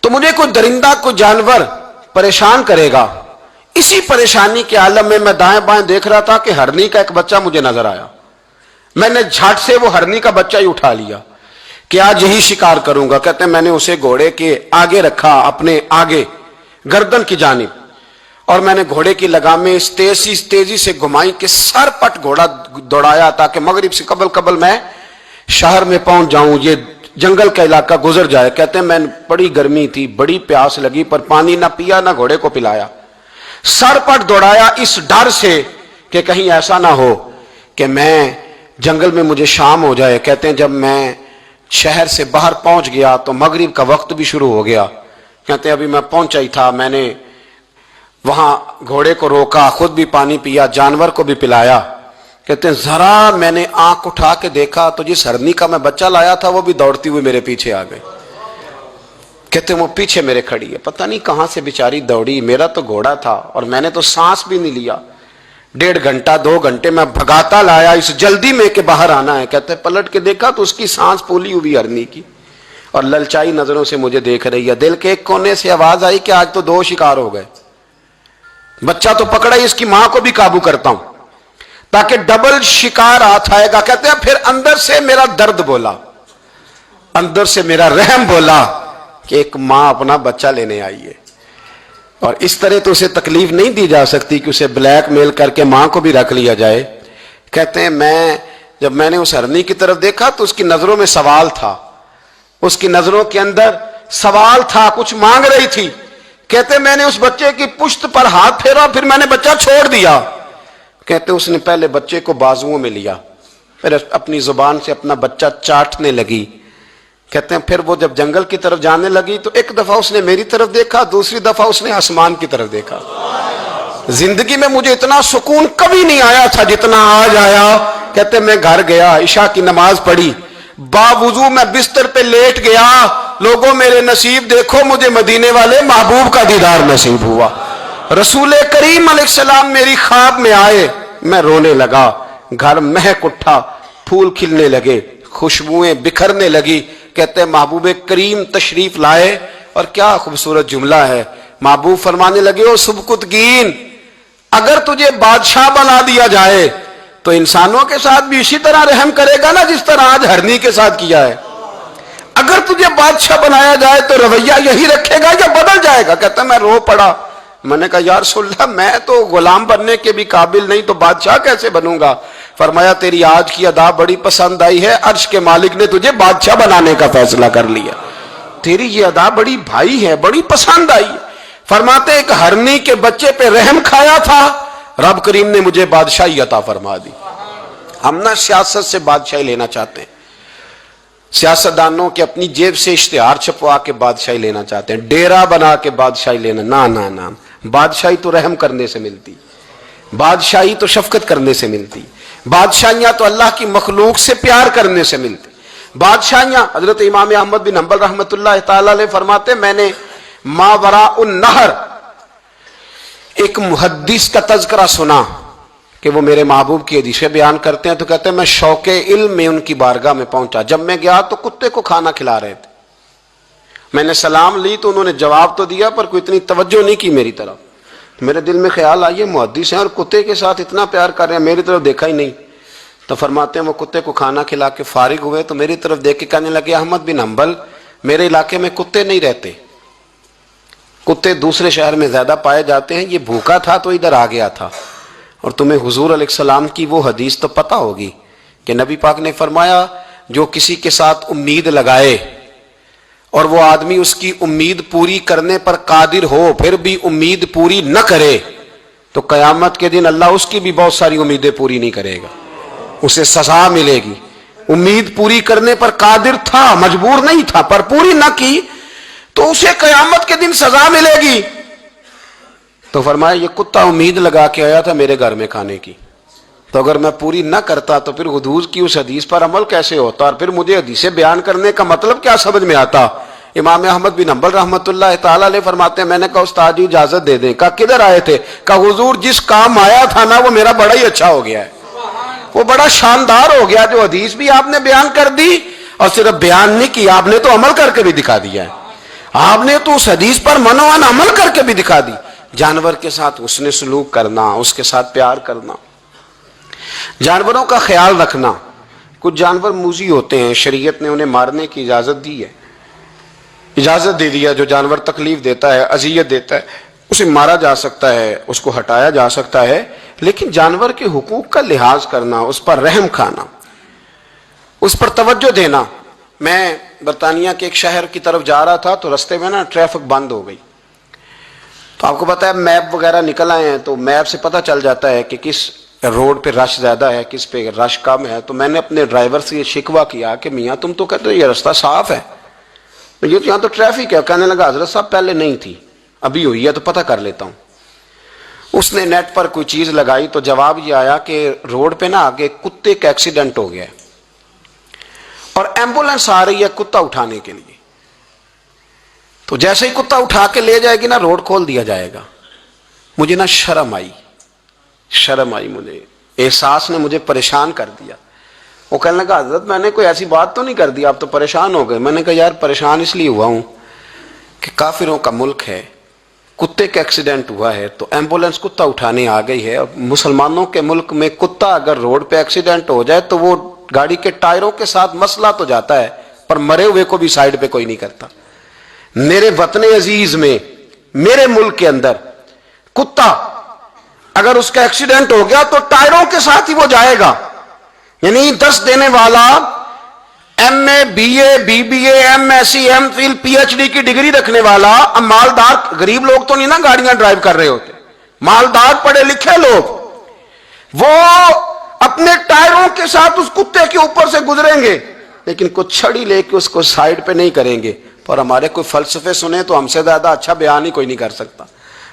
تو مجھے کوئی درندہ، کوئی جانور پریشان کرے گا. اسی پریشانی کے عالم میں دائیں بائیں دیکھ رہا تھا کہ ہرنی کا ایک بچہ مجھے نظر آیا. میں نے جھٹ سے وہ ہرنی کا بچہ ہی اٹھا لیا کہ آج یہی شکار کروں گا. کہتے ہیں میں نے اسے گھوڑے کے آگے رکھا، اپنے آگے گردن کی جانب، اور میں نے گھوڑے کی لگامیں اس تیزی سے گھمائی کہ سر پٹ گھوڑا دوڑایا تاکہ مغرب سے قبل میں شہر میں پہنچ جاؤں، یہ جنگل کا علاقہ گزر جائے. کہتے ہیں میں بڑی گرمی تھی، بڑی پیاس لگی، پر پانی نہ پیا نہ گھوڑے کو پلایا. سر پٹ دوڑایا اس ڈر سے کہ کہیں ایسا نہ ہو کہ میں جنگل میں مجھے شام ہو جائے. کہتے ہیں جب میں شہر سے باہر پہنچ گیا تو مغرب کا وقت بھی شروع ہو گیا. کہتے ہیں ابھی میں پہنچا ہی تھا، میں نے وہاں گھوڑے کو روکا، خود بھی پانی پیا، جانور کو بھی پلایا. کہتے ہیں ذرا میں نے آنکھ اٹھا کے دیکھا تو جس ہرنی کا میں بچہ لایا تھا وہ بھی دوڑتی ہوئی میرے پیچھے آ گئی. کہتے ہیں وہ پیچھے میرے کھڑی ہے، پتہ نہیں کہاں سے بیچاری دوڑی. میرا تو گھوڑا تھا اور میں نے تو سانس بھی نہیں لیا. 1.5 گھنٹہ 2 گھنٹے میں بھگاتا لایا اس جلدی میں کہ باہر آنا ہے. کہتے ہیں پلٹ کے دیکھا تو اس کی سانس پھولی ہوئی ہرنی کی، اور للچائی نظروں سے مجھے دیکھ رہی ہے. دل کے ایک کونے سے آواز آئی کہ آج تو 2 شکار ہو گئے. بچہ تو پکڑا ہی, اس کی ماں کو بھی قابو کرتا ہوں تاکہ ڈبل شکار ہاتھ آئے گا. کہتے ہیں پھر اندر سے میرا درد بولا, اندر سے میرا رحم بولا کہ ایک ماں اپنا بچہ لینے آئی ہے. اور اس طرح تو اسے تکلیف نہیں دی جا سکتی کہ اسے بلیک میل کر کے ماں کو بھی رکھ لیا جائے. کہتے ہیں جب میں نے اس ہرنی کی طرف دیکھا تو اس کی نظروں میں سوال تھا, اس کی نظروں کے اندر سوال تھا, کچھ مانگ رہی تھی. کہتے میں نے اس بچے کی پشت پر ہاتھ پھیرا, پھر میں نے بچہ چھوڑ دیا. کہتے اس نے پہلے بچے کو بازوؤں میں لیا, پھر اپنی زبان سے اپنا بچہ چاٹنے لگی. کہتے ہیں پھر وہ جب جنگل کی طرف جانے لگی تو ایک دفعہ اس نے میری طرف دیکھا, دوسری دفعہ اس نے آسمان کی طرف دیکھا. زندگی میں مجھے اتنا سکون کبھی نہیں آیا تھا جتنا آج آیا. کہتے میں گھر گیا, عشاء کی نماز پڑھی, باوضو میں بستر پہ لیٹ گیا. لوگوں میرے نصیب دیکھو, مجھے مدینے والے محبوب کا دیدار نصیب ہوا. رسول کریم علیہ السلام میری خواب میں آئے, میں رونے لگا. گھر مہک اٹھا, پھول کھلنے لگے, خوشبوئیں بکھرنے لگی. کہتے ہیں محبوب کریم تشریف لائے, اور کیا خوبصورت جملہ ہے. محبوب فرمانے لگے, او سبکتگین, اگر تجھے بادشاہ بنا دیا جائے تو انسانوں کے ساتھ بھی اسی طرح رحم کرے گا نا جس طرح آج ہرنی کے ساتھ کیا ہے. اگر تجھے بادشاہ بنایا جائے تو رویہ یہی رکھے گا یا بدل جائے گا. کہتا میں رو پڑا. میں نے کہا یا رسول اللہ, میں تو غلام بننے کے بھی قابل نہیں, تو بادشاہ کیسے بنوں گا؟ فرمایا تیری آج کی ادا بڑی پسند آئی ہے, عرش کے مالک نے تجھے بادشاہ بنانے کا فیصلہ کر لیا. تیری یہ ادا بڑی بھائی ہے, بڑی پسند آئی ہے. فرماتے ایک ہرنی کے بچے پہ رحم کھایا تھا, رب کریم نے مجھے بادشاہی عطا فرما دی. ہم نہ سیاست سے بادشاہی لینا چاہتے ہیں, سیاستدانوں کے اپنی جیب سے اشتہار چھپوا کے بادشاہی لینا چاہتے ہیں, ڈیرا بنا کے بادشاہی لینا. نہ, بادشاہی تو رحم کرنے سے ملتی, بادشاہی تو شفقت کرنے سے ملتی, بادشاہیاں تو اللہ کی مخلوق سے پیار کرنے سے ملتی. بادشاہیاں, حضرت امام احمد بن حنبل رحمۃ اللہ تعالی علیہ فرماتے میں نے ماوراء النہر ایک محدث کا تذکرہ سنا کہ وہ میرے محبوب کی حدیثیں بیان کرتے ہیں. تو کہتے ہیں میں شوق علم میں ان کی بارگاہ میں پہنچا. جب میں گیا تو کتے کو کھانا کھلا رہے تھے. میں نے سلام لی تو انہوں نے جواب تو دیا پر کوئی اتنی توجہ نہیں کی میری طرف. میرے دل میں خیال آئی محدث ہیں اور کتے کے ساتھ اتنا پیار کر رہے ہیں, میری طرف دیکھا ہی نہیں. تو فرماتے ہیں وہ کتے کو کھانا کھلا کے فارغ ہوئے تو میری طرف دیکھ کے کہنے لگے احمد بن حنبل, میرے علاقے میں کتے نہیں رہتے, کتے دوسرے شہر میں زیادہ پائے جاتے ہیں. یہ بھوکا تھا تو ادھر آ گیا تھا. اور تمہیں حضور علیہ السلام کی وہ حدیث تو پتہ ہوگی کہ نبی پاک نے فرمایا جو کسی کے ساتھ امید لگائے اور وہ آدمی اس کی امید پوری کرنے پر قادر ہو پھر بھی امید پوری نہ کرے تو قیامت کے دن اللہ اس کی بھی بہت ساری امیدیں پوری نہیں کرے گا, اسے سزا ملے گی. امید پوری کرنے پر قادر تھا, مجبور نہیں تھا, پر پوری نہ کی تو اسے قیامت کے دن سزا ملے گی. تو فرمایا یہ کتا امید لگا کے آیا تھا میرے گھر میں کھانے کی, تو اگر میں پوری نہ کرتا تو پھر حضور کی اس حدیث پر عمل کیسے ہوتا, اور پھر مجھے حدیثیں بیان کرنے کا مطلب کیا سمجھ میں آتا. امام احمد بن حنبل رحمۃ اللہ تعالی علیہ فرماتے ہیں میں نے کہا استاد جی اجازت دے دیں. کہا کدھر آئے تھے؟ کہا حضور جس کام آیا تھا نا وہ میرا بڑا ہی اچھا ہو گیا ہے, وہ بڑا شاندار ہو گیا. جو حدیث بھی آپ نے بیان کر دی اور صرف بیان نہیں کی, آپ نے تو عمل کر کے بھی دکھا دیا ہے. آپ نے تو اس حدیث پر منوان عمل کر کے بھی دکھا دی. جانور کے ساتھ اس نے سلوک کرنا, اس کے ساتھ پیار کرنا, جانوروں کا خیال رکھنا. کچھ جانور موذی ہوتے ہیں, شریعت نے انہیں مارنے کی اجازت دی ہے, اجازت دے دیا. جو جانور تکلیف دیتا ہے, اذیت دیتا ہے, اسے مارا جا سکتا ہے, اس کو ہٹایا جا سکتا ہے. لیکن جانور کے حقوق کا لحاظ کرنا, اس پر رحم کھانا, اس پر توجہ دینا. میں برطانیہ کے ایک شہر کی طرف جا رہا تھا تو رستے میں نا ٹریفک بند ہو گئی. تو آپ کو پتا ہے میپ وغیرہ نکل آئے ہیں تو میپ سے پتہ چل جاتا ہے کہ کس روڈ پہ رش زیادہ ہے, کس پہ رش کم ہے. تو میں نے اپنے ڈرائیور سے یہ شکوہ کیا کہ میاں تم تو کہتے ہو یہ رستہ صاف ہے, یہ تو یہاں تو ٹریفک ہے. کہنے لگا حضرت صاحب پہلے نہیں تھی, ابھی ہوئی ہے تو پتہ کر لیتا ہوں. اس نے نیٹ پر کوئی چیز لگائی تو جواب یہ آیا کہ روڈ پہ نا آگے کتے کا ایکسیڈنٹ ہو گیا ہے اور ایمبولینس آ رہی ہے کتا اٹھانے کے لیے. تو جیسے ہی کتا اٹھا کے لے جائے گی نا روڈ کھول دیا جائے گا. مجھے نا شرم آئی, مجھے احساس نے مجھے پریشان کر دیا. وہ کہنے لگا حضرت میں نے کوئی ایسی بات تو نہیں کر دی، آپ تو پریشان ہو گئے۔ میں نے کہا یار پریشان اس لیے ہوا ہوں کہ کافروں کا ملک ہے، کتے کا ایکسیڈنٹ ہوا ہے تو ایمبولینس کتا اٹھانے آ گئی ہے۔ اب مسلمانوں کے ملک میں کتا اگر روڈ پہ ایکسیڈنٹ ہو جائے تو وہ گاڑی کے ٹائروں کے ساتھ مسئلہ تو جاتا ہے، پر مرے ہوئے کو بھی سائیڈ پہ کوئی نہیں کرتا۔ میرے وطن عزیز میں، میرے ملک کے اندر کتا اگر اس کا ایکسیڈنٹ ہو گیا تو ٹائروں کے ساتھ ہی وہ جائے گا۔ یعنی 10 دینے والا، M A, B A, B B A, M S C, M Phil, P H D کی ڈگری رکھنے والا، اب مالدار غریب لوگ تو نہیں نا گاڑیاں ڈرائیو کر رہے ہوتے، مالدار پڑھے لکھے لوگ، وہ اپنے ٹائروں کے ساتھ اس کتے کے اوپر سے گزریں گے، لیکن کچھ چھڑی لے کے اس کو سائیڈ پہ نہیں کریں گے۔ اور ہمارے کوئی فلسفے سنے تو ہم سے زیادہ اچھا بیان ہی کوئی نہیں کر سکتا،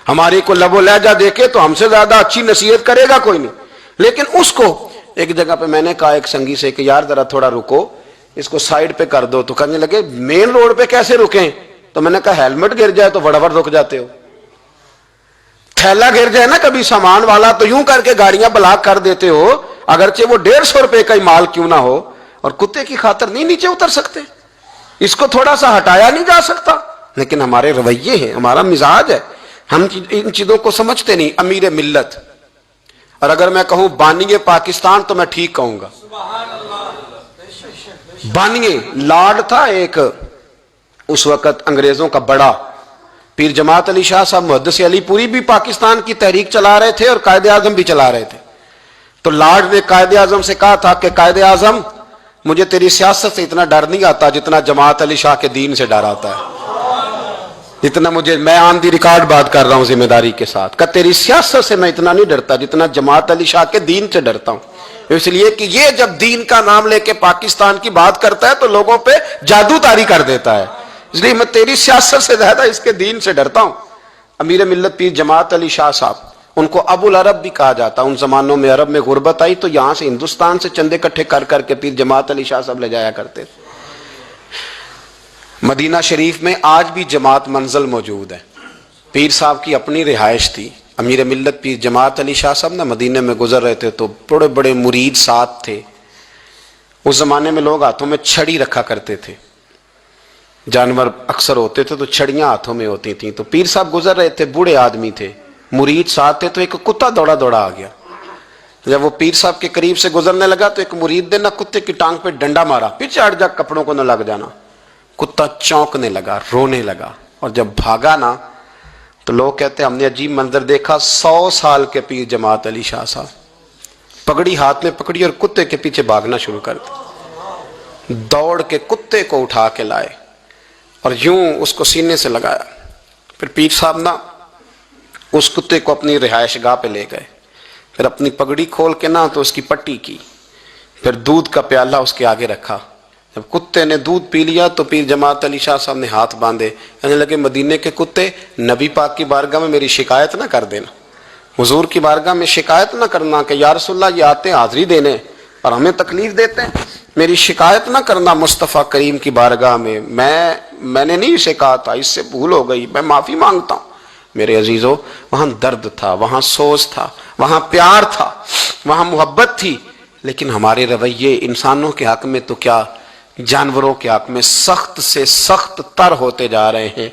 ہماری کو لب و لہجہ دیکھے تو ہم سے زیادہ اچھی نصیحت کرے گا کوئی نہیں۔ لیکن اس کو ایک جگہ پہ میں نے کہا ایک سنگی سے کہ یار ذرا تھوڑا رکو، اس کو سائیڈ پہ کر دو، تو کہنے لگے مین روڈ پہ کیسے رکیں؟ تو میں نے کہا ہیلمٹ گر جائے تو فٹافٹ رک جاتے ہو، تھیلا گر جائے نا کبھی سامان والا تو یوں کر کے گاڑیاں بلاک کر دیتے ہو، اگرچہ وہ 150 روپے کا ہی مال کیوں نہ ہو، اور کتے کی خاطر نہیں نیچے اتر سکتے، اس کو تھوڑا سا ہٹایا نہیں جا سکتا۔ لیکن ہمارے رویے ہیں، ہمارا مزاج ہے، ہم ان چیزوں کو سمجھتے نہیں۔ امیر ملت، اور اگر میں کہوں بانی پاکستان تو میں ٹھیک کہوں گا۔ بانی لارڈ تھا ایک اس وقت انگریزوں کا بڑا، پیر جماعت علی شاہ صاحب محدث علی پوری بھی پاکستان کی تحریک چلا رہے تھے اور قائد اعظم بھی چلا رہے تھے۔ تو لارڈ نے قائد اعظم سے کہا تھا کہ قائد اعظم مجھے تیری سیاست سے اتنا ڈر نہیں آتا جتنا جماعت علی شاہ کے دین سے ڈر آتا ہے، جتنا مجھے، میں آن دی ریکارڈ بات کر رہا ہوں ذمہ داری کے ساتھ، کہ تیری سیاست سے میں اتنا نہیں ڈرتا جتنا جماعت علی شاہ کے دین سے ڈرتا ہوں، اس لیے کہ یہ جب دین کا نام لے کے پاکستان کی بات کرتا ہے تو لوگوں پہ جادو طاری کر دیتا ہے، اس لیے میں تیری سیاست سے زیادہ اس کے دین سے ڈرتا ہوں۔ امیر ملت پیر جماعت علی شاہ صاحب، ان کو ابو العرب بھی کہا جاتا، ان زمانوں میں عرب میں غربت آئی تو یہاں سے ہندوستان سے چندے اکٹھے کر کر کے پیر جماعت علی شاہ صاحب لے جایا کرتے تھے۔ مدینہ شریف میں آج بھی جماعت منزل موجود ہے، پیر صاحب کی اپنی رہائش تھی۔ امیر ملت پیر جماعت علی شاہ صاحب نا مدینے میں گزر رہے تھے تو بڑے بڑے مرید ساتھ تھے۔ اس زمانے میں لوگ ہاتھوں میں چھڑی رکھا کرتے تھے، جانور اکثر ہوتے تھے تو چھڑیاں ہاتھوں میں ہوتی تھیں، تو پیر صاحب گزر رہے تھے، بوڑھے آدمی تھے، مرید ساتھ تھے، تو ایک کتا دوڑا دوڑا آ گیا۔ جب وہ پیر صاحب کے قریب سے گزرنے لگا تو ایک مرید نے نہ کتے کی ٹانگ پہ ڈنڈا مارا، پیچھے ہٹ جا، کپڑوں کو نہ لگ جانا۔ کتا چونکنے لگا، رونے لگا، اور جب بھاگا نا تو لوگ کہتے ہیں ہم نے عجیب منظر دیکھا، 100 سال کے پیر جماعت علی شاہ صاحب پگڑی ہاتھ میں پکڑی اور کتے کے پیچھے بھاگنا شروع کر دیا، دوڑ کے کتے کو اٹھا کے لائے اور یوں اس کو سینے سے لگایا۔ پھر پیر صاحب نا اس کتے کو اپنی رہائش گاہ پہ لے گئے، پھر اپنی پگڑی کھول کے نا تو اس کی پٹی کی، پھر دودھ کا پیالہ اس کے آگے رکھا۔ جب کتے نے دودھ پی لیا تو پیر جماعت علی شاہ صاحب نے ہاتھ باندھے، کہنے لگے مدینے کے کتے، نبی پاک کی بارگاہ میں میری شکایت نہ کر دینا، حضور کی بارگاہ میں شکایت نہ کرنا کہ یا رسول اللہ یہ آتے ہیں حاضری دینے اور ہمیں تکلیف دیتے ہیں، میری شکایت نہ کرنا مصطفیٰ کریم کی بارگاہ میں، میں نے نہیں اسے کہا تھا، اس سے بھول ہو گئی، میں معافی مانگتا ہوں۔ میرے عزیزو، وہاں درد تھا، وہاں سوز تھا، وہاں پیار تھا، وہاں محبت تھی، لیکن ہمارے رویے انسانوں کے حق میں تو کیا، جانوروں کے حق میں سخت سے سخت تر ہوتے جا رہے ہیں۔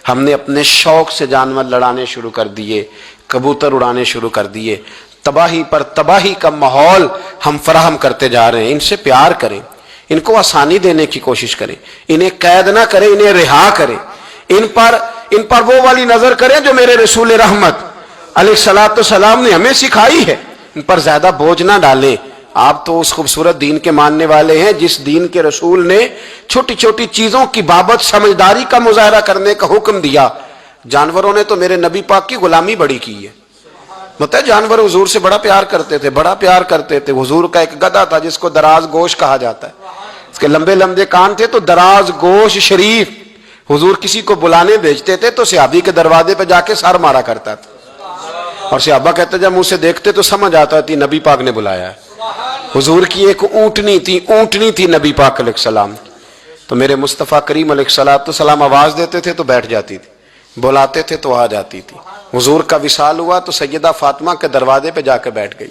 ہم نے اپنے شوق سے جانور لڑانے شروع کر دیے، کبوتر اڑانے شروع کر دیے، تباہی پر تباہی کا ماحول ہم فراہم کرتے جا رہے ہیں۔ ان سے پیار کریں، ان کو آسانی دینے کی کوشش کریں، انہیں قید نہ کریں، انہیں رہا کریں، ان پر وہ والی نظر کریں جو میرے رسول رحمت علیہ الصلوۃ والسلام نے ہمیں سکھائی ہے، ان پر زیادہ بوجھ نہ ڈالیں۔ آپ تو اس خوبصورت دین کے ماننے والے ہیں جس دین کے رسول نے چھوٹی چھوٹی چیزوں کی بابت سمجھداری کا مظاہرہ کرنے کا حکم دیا۔ جانوروں نے تو میرے نبی پاک کی غلامی بڑی کی ہے، مطلب جانور حضور سے بڑا پیار کرتے تھے، بڑا پیار کرتے تھے۔ حضور کا ایک گدھا تھا جس کو دراز گوش کہا جاتا ہے، اس کے لمبے لمبے کان تھے تو دراز گوش شریف، حضور کسی کو بلانے بھیجتے تھے تو صحابی کے دروازے پہ جا کے سر مارا کرتا تھا، اور صحابہ کہتے جب منہ سے دیکھتے تو سمجھ آتا تھی نبی پاک نے بلایا ہے۔ حضور کی ایک اونٹنی تھی نبی پاک علیہ السلام، تو میرے مصطفیٰ کریم علیہ الصلوۃ والسلام آواز دیتے تھے تو بیٹھ جاتی تھی، بلاتے تھے تو آ جاتی تھی۔ حضور کا وصال ہوا تو سیدہ فاطمہ کے دروازے پہ جا کے بیٹھ گئی،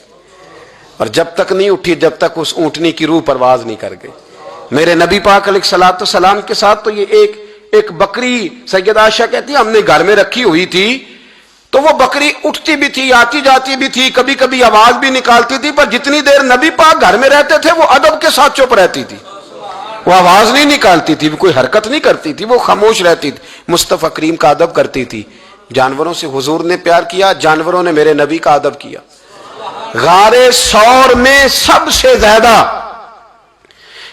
اور جب تک نہیں اٹھی جب تک اس اونٹنی کی روح پرواز نہیں کر گئی. میرے نبی پاک علیہ الصلوۃ والسلام کے ساتھ تو یہ ایک بکری سیدہ عائشہ کہتی ہے ہم نے گھر میں رکھی ہوئی تھی تو وہ بکری اٹھتی بھی تھی آتی جاتی بھی تھی کبھی کبھی آواز بھی نکالتی تھی پر جتنی دیر نبی پاک گھر میں رہتے تھے وہ ادب کے ساتھ چپ رہتی تھی. وہ آواز نہیں نکالتی تھی کوئی حرکت نہیں کرتی تھی وہ خاموش رہتی تھی. مصطفیٰ کریم کا ادب کرتی تھی. جانوروں سے حضور نے پیار کیا جانوروں نے میرے نبی کا ادب کیا. غار ثور میں سب سے زیادہ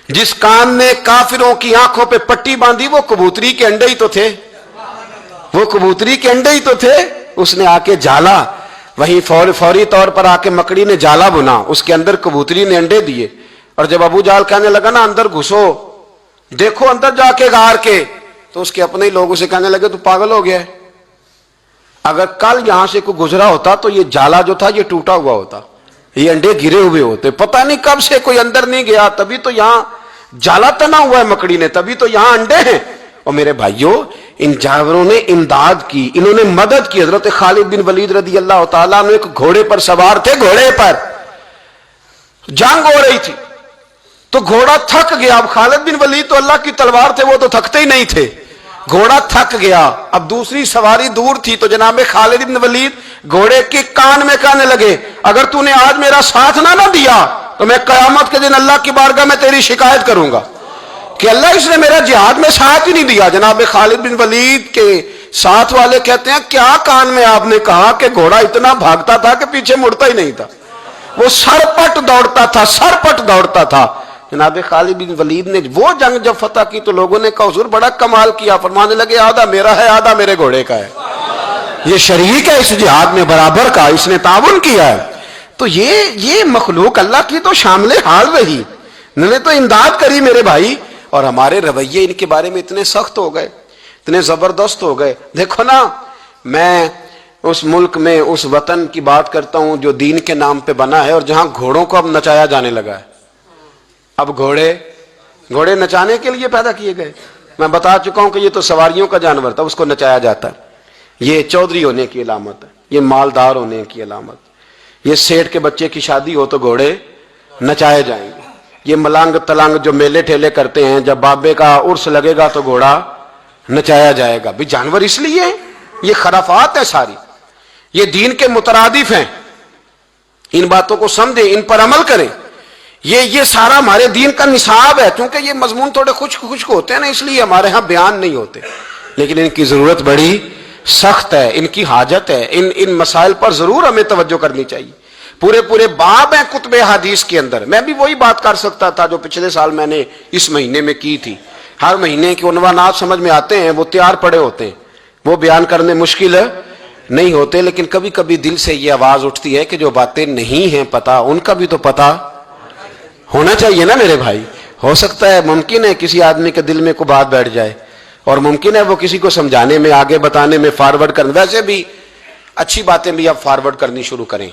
جس کان نے کافروں کی آنکھوں پہ پٹی باندھی وہ کبوتری کے انڈے ہی تو تھے. وہ کبوتری کے انڈے ہی تو تھے. اس نے آ کے جالا وہیں فوری طور پر آ کے مکڑی نے جالا بنا اس کے اندر کبوتری نے انڈے دیے. اور جب ابو جہل کہنے لگا نا اندر گھسو دیکھو اندر جا کے غار کے تو اس کے اپنے ہی لوگ اسے کہنے لگے تو پاگل ہو گیا ہے. اگر کل یہاں سے کوئی گزرا ہوتا تو یہ جالا جو تھا یہ ٹوٹا ہوا ہوتا یہ انڈے گرے ہوئے ہوتے. پتہ نہیں کب سے کوئی اندر نہیں گیا تبھی تو یہاں جالا تنا ہوا ہے مکڑی نے تبھی تو یہاں انڈے ہیں. اور میرے بھائیوں ان جانوروں نے امداد کی انہوں نے مدد کی. حضرت خالد بن ولید رضی اللہ تعالیٰ عنہ ایک گھوڑے پر سوار تھے. گھوڑے پر جنگ ہو رہی تھی تو گھوڑا تھک گیا. اب خالد بن ولید تو اللہ کی تلوار تھے وہ تو تھکتے ہی نہیں تھے. گھوڑا تھک گیا اب دوسری سواری دور تھی تو جناب خالد بن ولید گھوڑے کے کان میں کہنے لگے اگر تو نے آج میرا ساتھ نہ دیا تو میں قیامت کے دن اللہ کی بارگاہ میں تیری شکایت کروں گا کہ اللہ اس نے میرا جہاد میں ساتھ ہی نہیں دیا. جناب خالد بن ولید کے ساتھ والے کہتے ہیں کیا کان میں آپ نے کہا کہ گھوڑا اتنا بھاگتا تھا کہ پیچھے مڑتا ہی نہیں تھا. وہ سرپٹ دوڑتا تھا. جناب خالد بن ولید نے وہ جنگ جب فتح کی تو لوگوں نے کہا حضور بڑا کمال کیا. فرمانے لگے آدھا میرا ہے آدھا میرے گھوڑے کا ہے. یہ شریک ہے اس جہاد میں برابر کا اس نے تعاون کیا ہے. تو یہ مخلوق اللہ کی تو شامل حال رہی انہوں نے تو امداد کری میرے بھائی. اور ہمارے رویے ان کے بارے میں اتنے سخت ہو گئے اتنے زبردست ہو گئے. دیکھو نا میں اس ملک میں اس وطن کی بات کرتا ہوں جو دین کے نام پہ بنا ہے اور جہاں گھوڑوں کو اب نچایا جانے لگا ہے. اب گھوڑے نچانے کے لیے پیدا کیے گئے. میں بتا چکا ہوں کہ یہ تو سواریوں کا جانور تھا اس کو نچایا جاتا ہے. یہ چودھری ہونے کی علامت ہے یہ مالدار ہونے کی علامت. یہ سیٹھ کے بچے کی شادی ہو تو گھوڑے نچائے جائیں گے. یہ ملنگ تلنگ جو میلے ٹھیلے کرتے ہیں جب بابے کا عرس لگے گا تو گھوڑا نچایا جائے گا. بھی جانور اس لیے یہ خرافات ہے ساری یہ دین کے مترادف ہیں. ان باتوں کو سمجھیں ان پر عمل کریں. یہ سارا ہمارے دین کا نصاب ہے. کیونکہ یہ مضمون تھوڑے خشک ہوتے ہیں نا اس لیے ہمارے ہاں بیان نہیں ہوتے لیکن ان کی ضرورت بڑی سخت ہے ان کی حاجت ہے. ان مسائل پر ضرور ہمیں توجہ کرنی چاہیے. پورے باب ہیں کتب حدیث کے اندر. میں بھی وہی بات کر سکتا تھا جو پچھلے سال میں نے اس مہینے میں کی تھی. ہر مہینے کے عنوانات سمجھ میں آتے ہیں وہ تیار پڑے ہوتے ہیں وہ بیان کرنے مشکل نہیں ہوتے لیکن کبھی کبھی دل سے یہ آواز اٹھتی ہے کہ جو باتیں نہیں ہیں پتہ ان کا بھی تو پتہ ہونا چاہیے نا میرے بھائی. ہو سکتا ہے ممکن ہے کسی آدمی کے دل میں کوئی بات بیٹھ جائے اور ممکن ہے وہ کسی کو سمجھانے میں آگے بتانے میں فارورڈ کرنے. ویسے بھی اچھی باتیں بھی اب فارورڈ کرنی شروع کریں.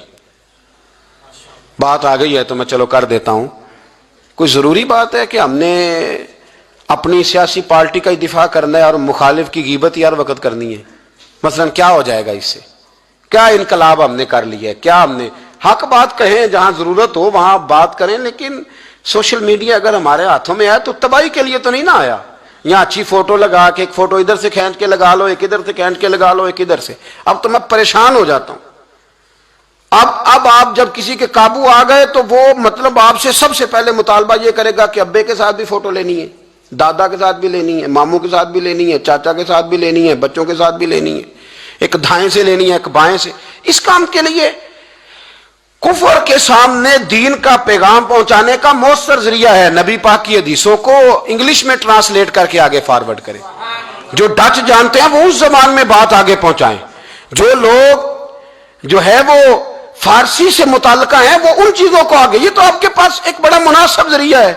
بات آ گئی ہے تو میں چلو کر دیتا ہوں. کوئی ضروری بات ہے کہ ہم نے اپنی سیاسی پارٹی کا دفاع کرنا ہے اور مخالف کی غیبت ہر وقت کرنی ہے؟ مثلا کیا ہو جائے گا اس سے؟ کیا انقلاب ہم نے کر لیا ہے؟ کیا ہم نے حق بات کہیں جہاں ضرورت ہو وہاں بات کریں لیکن سوشل میڈیا اگر ہمارے ہاتھوں میں آیا تو تباہی کے لیے تو نہیں نہ آیا. یہاں اچھی فوٹو لگا کے ایک فوٹو ادھر سے کھینچ کے لگا لو ایک ادھر سے کھینچ کے لگا لو ایک ادھر سے. اب تو میں پریشان ہو جاتا ہوں. اب آپ جب کسی کے قابو آ گئے تو وہ مطلب آپ سے سب سے پہلے مطالبہ یہ کرے گا کہ ابے کے ساتھ بھی فوٹو لینی ہے دادا کے ساتھ بھی لینی ہے ماموں کے ساتھ بھی لینی ہے چاچا کے ساتھ بھی لینی ہے بچوں کے ساتھ بھی لینی ہے ایک دائیں سے لینی ہے ایک بائیں سے. اس کام کے لیے کفر کے سامنے دین کا پیغام پہنچانے کا مؤثر ذریعہ ہے نبی پاک کی حدیثوں کو انگلش میں ٹرانسلیٹ کر کے آگے فارورڈ کریں. جو ڈچ جانتے ہیں وہ اس زبان میں بات آگے پہنچائیں. جو لوگ جو ہے وہ فارسی سے متعلقہ ہیں وہ ان چیزوں کو آگے. یہ تو آپ کے پاس ایک بڑا مناسب ذریعہ ہے.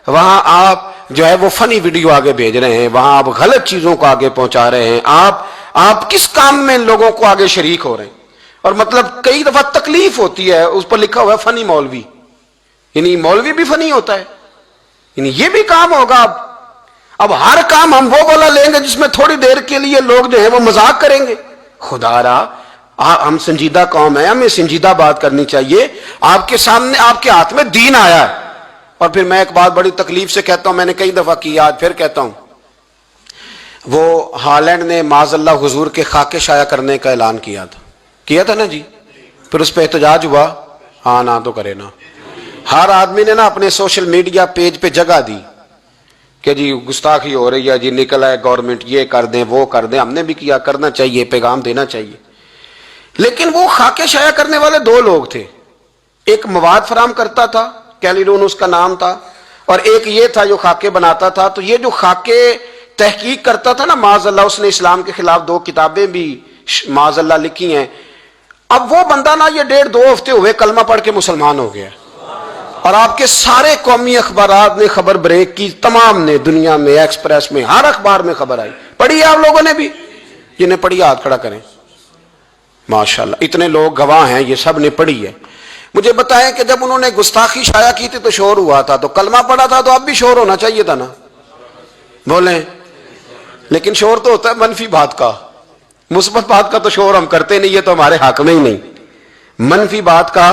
وہاں آپ جو ہے وہ فنی ویڈیو آگے بھیج رہے ہیں وہاں آپ غلط چیزوں کو آگے پہنچا رہے ہیں. آپ کس کام میں لوگوں کو آگے شریک ہو رہے ہیں. اور مطلب کئی دفعہ تکلیف ہوتی ہے اس پر لکھا ہوا ہے فنی مولوی یعنی مولوی بھی فنی ہوتا ہے یعنی یہ بھی کام ہوگا. اب ہر کام ہم وہ بولا لیں گے جس میں تھوڑی دیر کے لیے لوگ جو ہے وہ مذاق کریں گے. خدا را ہم سنجیدہ قوم ہیں، ہمیں سنجیدہ بات کرنی چاہیے. آپ کے سامنے آپ کے ہاتھ میں دین آیا ہے. اور پھر میں ایک بات بڑی تکلیف سے کہتا ہوں، میں نے کئی دفعہ کی، آج پھر کہتا ہوں. وہ ہالینڈ نے معاذ اللہ حضور کے خاکے شائع کرنے کا اعلان کیا تھا نا جی. پھر اس پہ احتجاج ہوا. ہاں نہ تو کرے نا. ہر آدمی نے نا اپنے سوشل میڈیا پیج پہ جگہ دی کہ جی گستاخی ہو رہی ہے جی، نکلا ہے گورنمنٹ، یہ کر دیں وہ کر دیں. ہم نے بھی کیا، کرنا چاہیے، پیغام دینا چاہیے. لیکن وہ خاکے شائع کرنے والے دو لوگ تھے. ایک مواد فراہم کرتا تھا، کیلیڈون اس کا نام تھا، اور ایک یہ تھا جو خاکے بناتا تھا. تو یہ جو خاکے تحقیق کرتا تھا نا، معاذ اللہ اس نے اسلام کے خلاف 2 کتابیں بھی معاذ اللہ لکھی ہیں. اب وہ بندہ نا یہ 1.5-2 ہفتے ہوئے کلمہ پڑھ کے مسلمان ہو گیا. اور آپ کے سارے قومی اخبارات نے خبر بریک کی، تمام نے، دنیا میں، ایکسپریس میں، ہر اخبار میں خبر آئی. پڑھی ہے آپ لوگوں نے بھی؟ جنہیں پڑھی ہاتھ کھڑا کریں. ماشاءاللہ اتنے لوگ گواہ ہیں، یہ سب نے پڑھی ہے. مجھے بتائیں کہ جب انہوں نے گستاخی شائع کی تھی تو شور ہوا تھا، تو کلمہ پڑھا تھا تو اب بھی شور ہونا چاہیے تھا نا، بولیں. لیکن شور تو ہوتا ہے منفی بات کا، مثبت بات کا تو شور ہم کرتے نہیں، یہ تو ہمارے حق میں ہی نہیں. منفی بات کا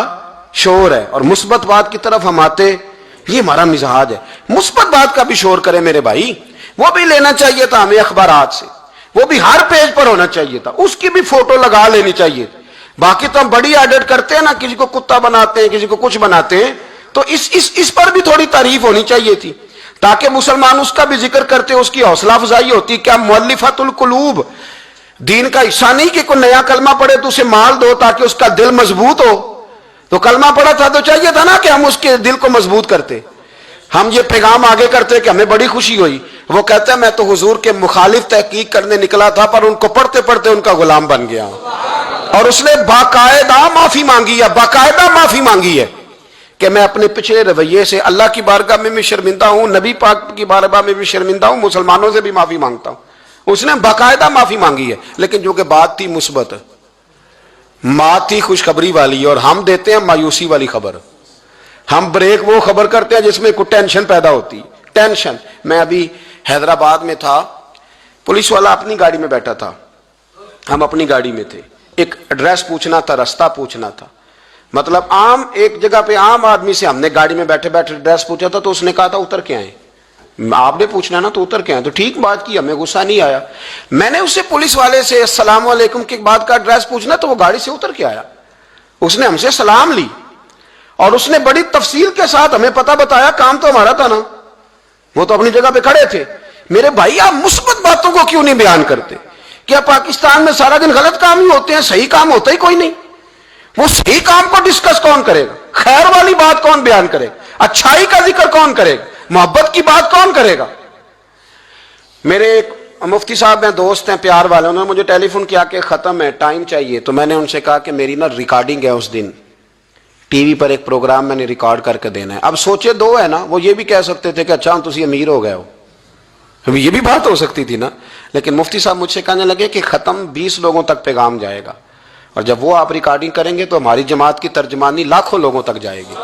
شور ہے اور مثبت بات کی طرف ہم آتے، یہ ہمارا مزاج ہے. مثبت بات کا بھی شور کرے میرے بھائی، وہ بھی لینا چاہیے تھا ہمیں اخبارات سے، وہ بھی ہر پیج پر ہونا چاہیے تھا، اس کی بھی فوٹو لگا لینی چاہیے. باقی تو ہم بڑی ایڈٹ کرتے ہیں نا، کسی کو کتا بناتے ہیں، کسی کو کچھ بناتے ہیں، تو اس پر بھی تھوڑی تعریف ہونی چاہیے تھی تاکہ مسلمان اس کا بھی ذکر کرتے، اس کی حوصلہ افزائی ہوتی. کیا مؤلفۃ القلوب دین کا حصہ نہیں کہ کوئی نیا کلمہ پڑھے تو اسے مال دو تاکہ اس کا دل مضبوط ہو؟ تو کلمہ پڑھا تھا تو چاہیے تھا نا کہ ہم اس کے دل کو مضبوط کرتے. ہم یہ پیغام آگے کرتے کہ ہمیں بڑی خوشی ہوئی. وہ کہتا ہے میں تو حضور کے مخالف تحقیق کرنے نکلا تھا، پر ان کو پڑھتے پڑھتے ان کا غلام بن گیا. اور اس نے باقاعدہ معافی مانگی ہے، باقاعدہ معافی مانگی ہے کہ میں اپنے پچھلے رویے سے اللہ کی بارگاہ میں بھی شرمندہ ہوں، نبی پاک کی بارگاہ میں بھی شرمندہ ہوں، مسلمانوں سے بھی معافی مانگتا ہوں. اس نے باقاعدہ معافی مانگی ہے. لیکن جو کہ بات تھی مثبت، بات تھی خوشخبری والی، اور ہم دیتے ہیں مایوسی والی خبر. ہم بریک وہ خبر کرتے ہیں جس میں کوئی ٹینشن پیدا ہوتی. ٹینشن. میں ابھی حیدرآباد میں تھا، پولیس والا اپنی گاڑی میں بیٹھا تھا، ہم اپنی گاڑی میں تھے. ایک ایڈریس پوچھنا تھا، رستہ پوچھنا تھا. مطلب عام ایک جگہ پہ عام آدمی سے ہم نے گاڑی میں بیٹھے بیٹھے ایڈریس پوچھا تھا، تو اس نے کہا تھا اتر کے آئیں. آپ نے پوچھنا نا تو اتر کے آئیں. تو ٹھیک بات کی، ہمیں غصہ نہیں آیا. میں نے اس سے پولیس والے سے السلام علیکم کے بعد کا ایڈریس پوچھنا تو وہ گاڑی سے اتر کے آیا. اس نے ہم سے سلام لی اور اس نے بڑی تفصیل کے ساتھ ہمیں پتہ بتایا. کام تو ہمارا تھا نا، وہ تو اپنی جگہ پہ کھڑے تھے. میرے بھائی آپ مثبت باتوں کو کیوں نہیں بیان کرتے؟ کیا پاکستان میں سارا دن غلط کام ہی ہوتے ہیں، صحیح کام ہوتا ہی کوئی نہیں؟ وہ صحیح کام کو ڈسکس کون کرے گا؟ خیر والی بات کون بیان کرے گا؟ اچھائی کا ذکر کون کرے گا؟ محبت کی بات کون کرے گا؟ میرے ایک مفتی صاحب ہیں، دوست ہیں، پیار والے، انہوں نے مجھے ٹیلی فون کیا کہ ختم ہے، ٹائم چاہیے. تو میں نے ان سے کہا کہ میری نا ریکارڈنگ ہے، اس دن ٹی وی پر ایک پروگرام میں نے ریکارڈ کر کے دینا ہے. اب سوچے دو ہے نا، وہ یہ بھی کہہ سکتے تھے کہ اچھا ہم تسی امیر ہو گئے ہو، یہ بھی بات ہو سکتی تھی نا. لیکن مفتی صاحب مجھ سے کہنے لگے کہ ختم 20 لوگوں تک پیغام جائے گا، اور جب وہ آپ ریکارڈنگ کریں گے تو ہماری جماعت کی ترجمانی لاکھوں لوگوں تک جائے گی.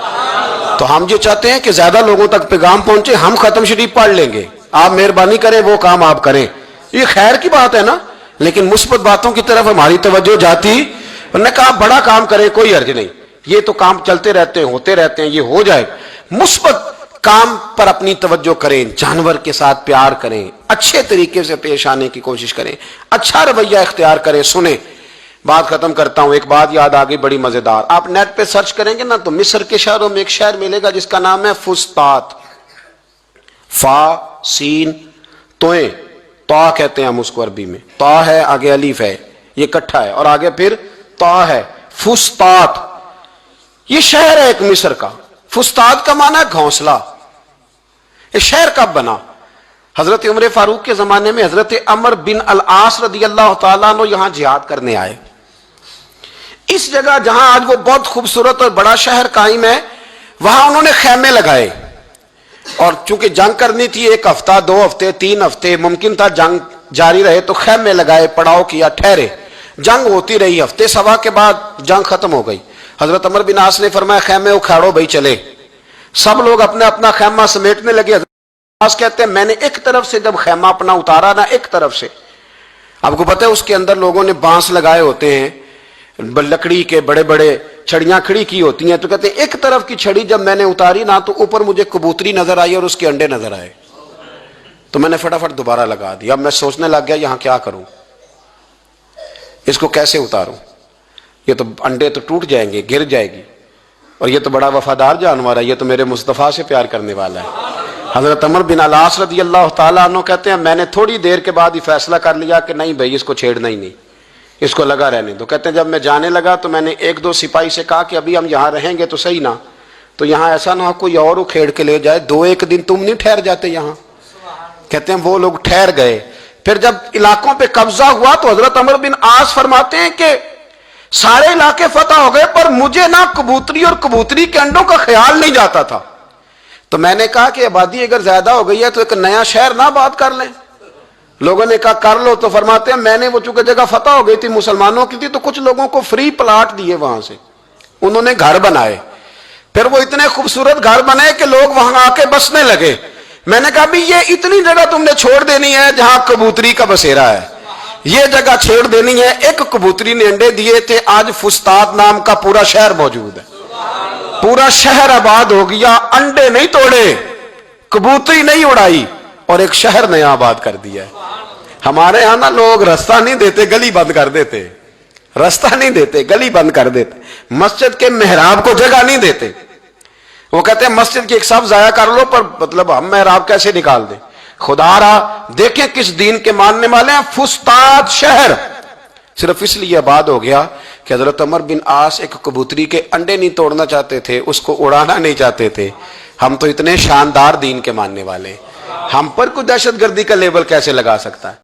تو ہم جو چاہتے ہیں کہ زیادہ لوگوں تک پیغام پہنچے، ہم ختم شریف پڑھ لیں گے، آپ مہربانی کریں وہ کام آپ کریں. یہ خیر کی بات ہے نا. لیکن مثبت باتوں کی طرف ہماری توجہ جاتی. انہوں نے کہا بڑا کام کریں، کوئی حرج نہیں، یہ تو کام چلتے رہتے ہیں، ہوتے رہتے ہیں، یہ ہو جائے. مثبت کام پر اپنی توجہ کریں، جانور کے ساتھ پیار کریں، اچھے طریقے سے پیش آنے کی کوشش کریں، اچھا رویہ اختیار کریں. سنیں، بات ختم کرتا ہوں، ایک بات یاد آ گئی بڑی مزیدار. آپ نیٹ پہ سرچ کریں گے نا تو مصر کے شہروں میں ایک شہر ملے گا جس کا نام ہے فسطاط. فا سین توئیں، تا کہتے ہیں ہم اس کو عربی میں. تا ہے، آگے الف ہے، یہ کٹھا ہے، اور آگے پھر تا ہے. فسطاط یہ شہر ہے ایک مصر کا. فسطاط کا معنی ہے گھونسلہ. یہ شہر کب بنا؟ حضرت عمر فاروق کے زمانے میں حضرت عمر بن العاص رضی اللہ تعالیٰ عنہ یہاں جہاد کرنے آئے. اس جگہ جہاں آج وہ بہت خوبصورت اور بڑا شہر قائم ہے، وہاں انہوں نے خیمے لگائے. اور چونکہ جنگ کرنی تھی، 1 ہفتہ 2 ہفتے 3 ہفتے ممکن تھا جنگ جاری رہے، تو خیمے لگائے، پڑاؤ کیا، ٹھہرے. جنگ ہوتی رہی، ہفتے سوا کے بعد جنگ ختم ہو گئی. حضرت عمر بن عاص نے فرمایا خیمے اکھاڑو بھائی چلے. سب لوگ اپنا اپنا خیمہ سمیٹنے لگے. حضرت عاص کہتے ہیں میں نے ایک طرف سے جب خیمہ اپنا اتارا نا، ایک طرف سے، آپ کو پتہ ہے اس کے اندر لوگوں نے بانس لگائے ہوتے ہیں، لکڑی کے بڑے بڑے چھڑیاں کھڑی کی ہوتی ہیں، تو کہتے ہیں ایک طرف کی چھڑی جب میں نے اتاری نا تو اوپر مجھے کبوتری نظر آئی اور اس کے انڈے نظر آئے، تو میں نے فٹافٹ دوبارہ لگا دیا۔ اب میں سوچنے لگ گیا یہاں کیا کروں، اس کو کیسے اتاروں، یہ تو انڈے تو ٹوٹ جائیں گے، گر جائے گی، اور یہ تو بڑا وفادار جانور ہے، یہ تو میرے مصطفیٰ سے پیار کرنے والا ہے۔ حضرت عمر بن العاص رضی اللہ تعالیٰ عنہ کہتے ہیں میں نے تھوڑی دیر کے بعد ہی فیصلہ کر لیا کہ نہیں بھائی اس کو چھیڑنا ہی نہیں، اس کو لگا رہنے دو۔ کہتے ہیں جب میں جانے لگا تو میں نے ایک دو سپاہی سے کہا کہ ابھی ہم یہاں رہیں گے تو صحیح نا، تو یہاں ایسا نہ ہو کوئی اور کھیڑ کے لے جائے، دو ایک دن تم نہیں ٹھہر جاتے یہاں۔ کہتے ہیں وہ لوگ ٹھہر گئے۔ پھر جب علاقوں پہ قبضہ ہوا تو حضرت عمر بن عاص فرماتے ہیں کہ سارے علاقے فتح ہو گئے پر مجھے نہ کبوتری اور کبوتری کے انڈوں کا خیال نہیں جاتا تھا، تو میں نے کہا کہ آبادی اگر زیادہ ہو گئی ہے تو ایک نیا شہر نہ آباد کر لیں۔ لوگوں نے کہا کر لو، تو فرماتے ہیں میں نے وہ چونکہ جگہ فتح ہو گئی تھی مسلمانوں کی تھی تو کچھ لوگوں کو فری پلاٹ دیے، وہاں سے انہوں نے گھر بنائے، پھر وہ اتنے خوبصورت گھر بنے کہ لوگ وہاں آ کے بسنے لگے۔ میں نے کہا بھی یہ اتنی جگہ تم نے چھوڑ دینی ہے جہاں کبوتری کا بسیرا ہے، یہ جگہ چھوڑ دینی ہے۔ ایک کبوتری نے انڈے دیے تھے، آج فسطاط نام کا پورا شہر موجود ہے، پورا شہر آباد ہو گیا، انڈے نہیں توڑے، کبوتری نہیں اڑائی، اور ایک شہر نیا آباد کر دیا ہے۔ ہمارے ہاں نا لوگ رستہ نہیں دیتے، گلی بند کر دیتے، رستہ نہیں دیتے گلی بند کر دیتے، مسجد کے محراب کو جگہ نہیں دیتے، وہ کہتے ہیں مسجد کی ایک صف ضائع کر لو، پر مطلب ہم محراب کیسے نکال دیں۔ خدا را دیکھیں کس دین کے ماننے والے ہیں، فسطاط شہر صرف اس لیے آباد ہو گیا کہ حضرت عمر بن عاص ایک کبوتری کے انڈے نہیں توڑنا چاہتے تھے، اس کو اڑانا نہیں چاہتے تھے۔ ہم تو اتنے شاندار دین کے ماننے والے ہیں، ہم پر کوئی دہشت گردی کا لیبل کیسے لگا سکتا ہے؟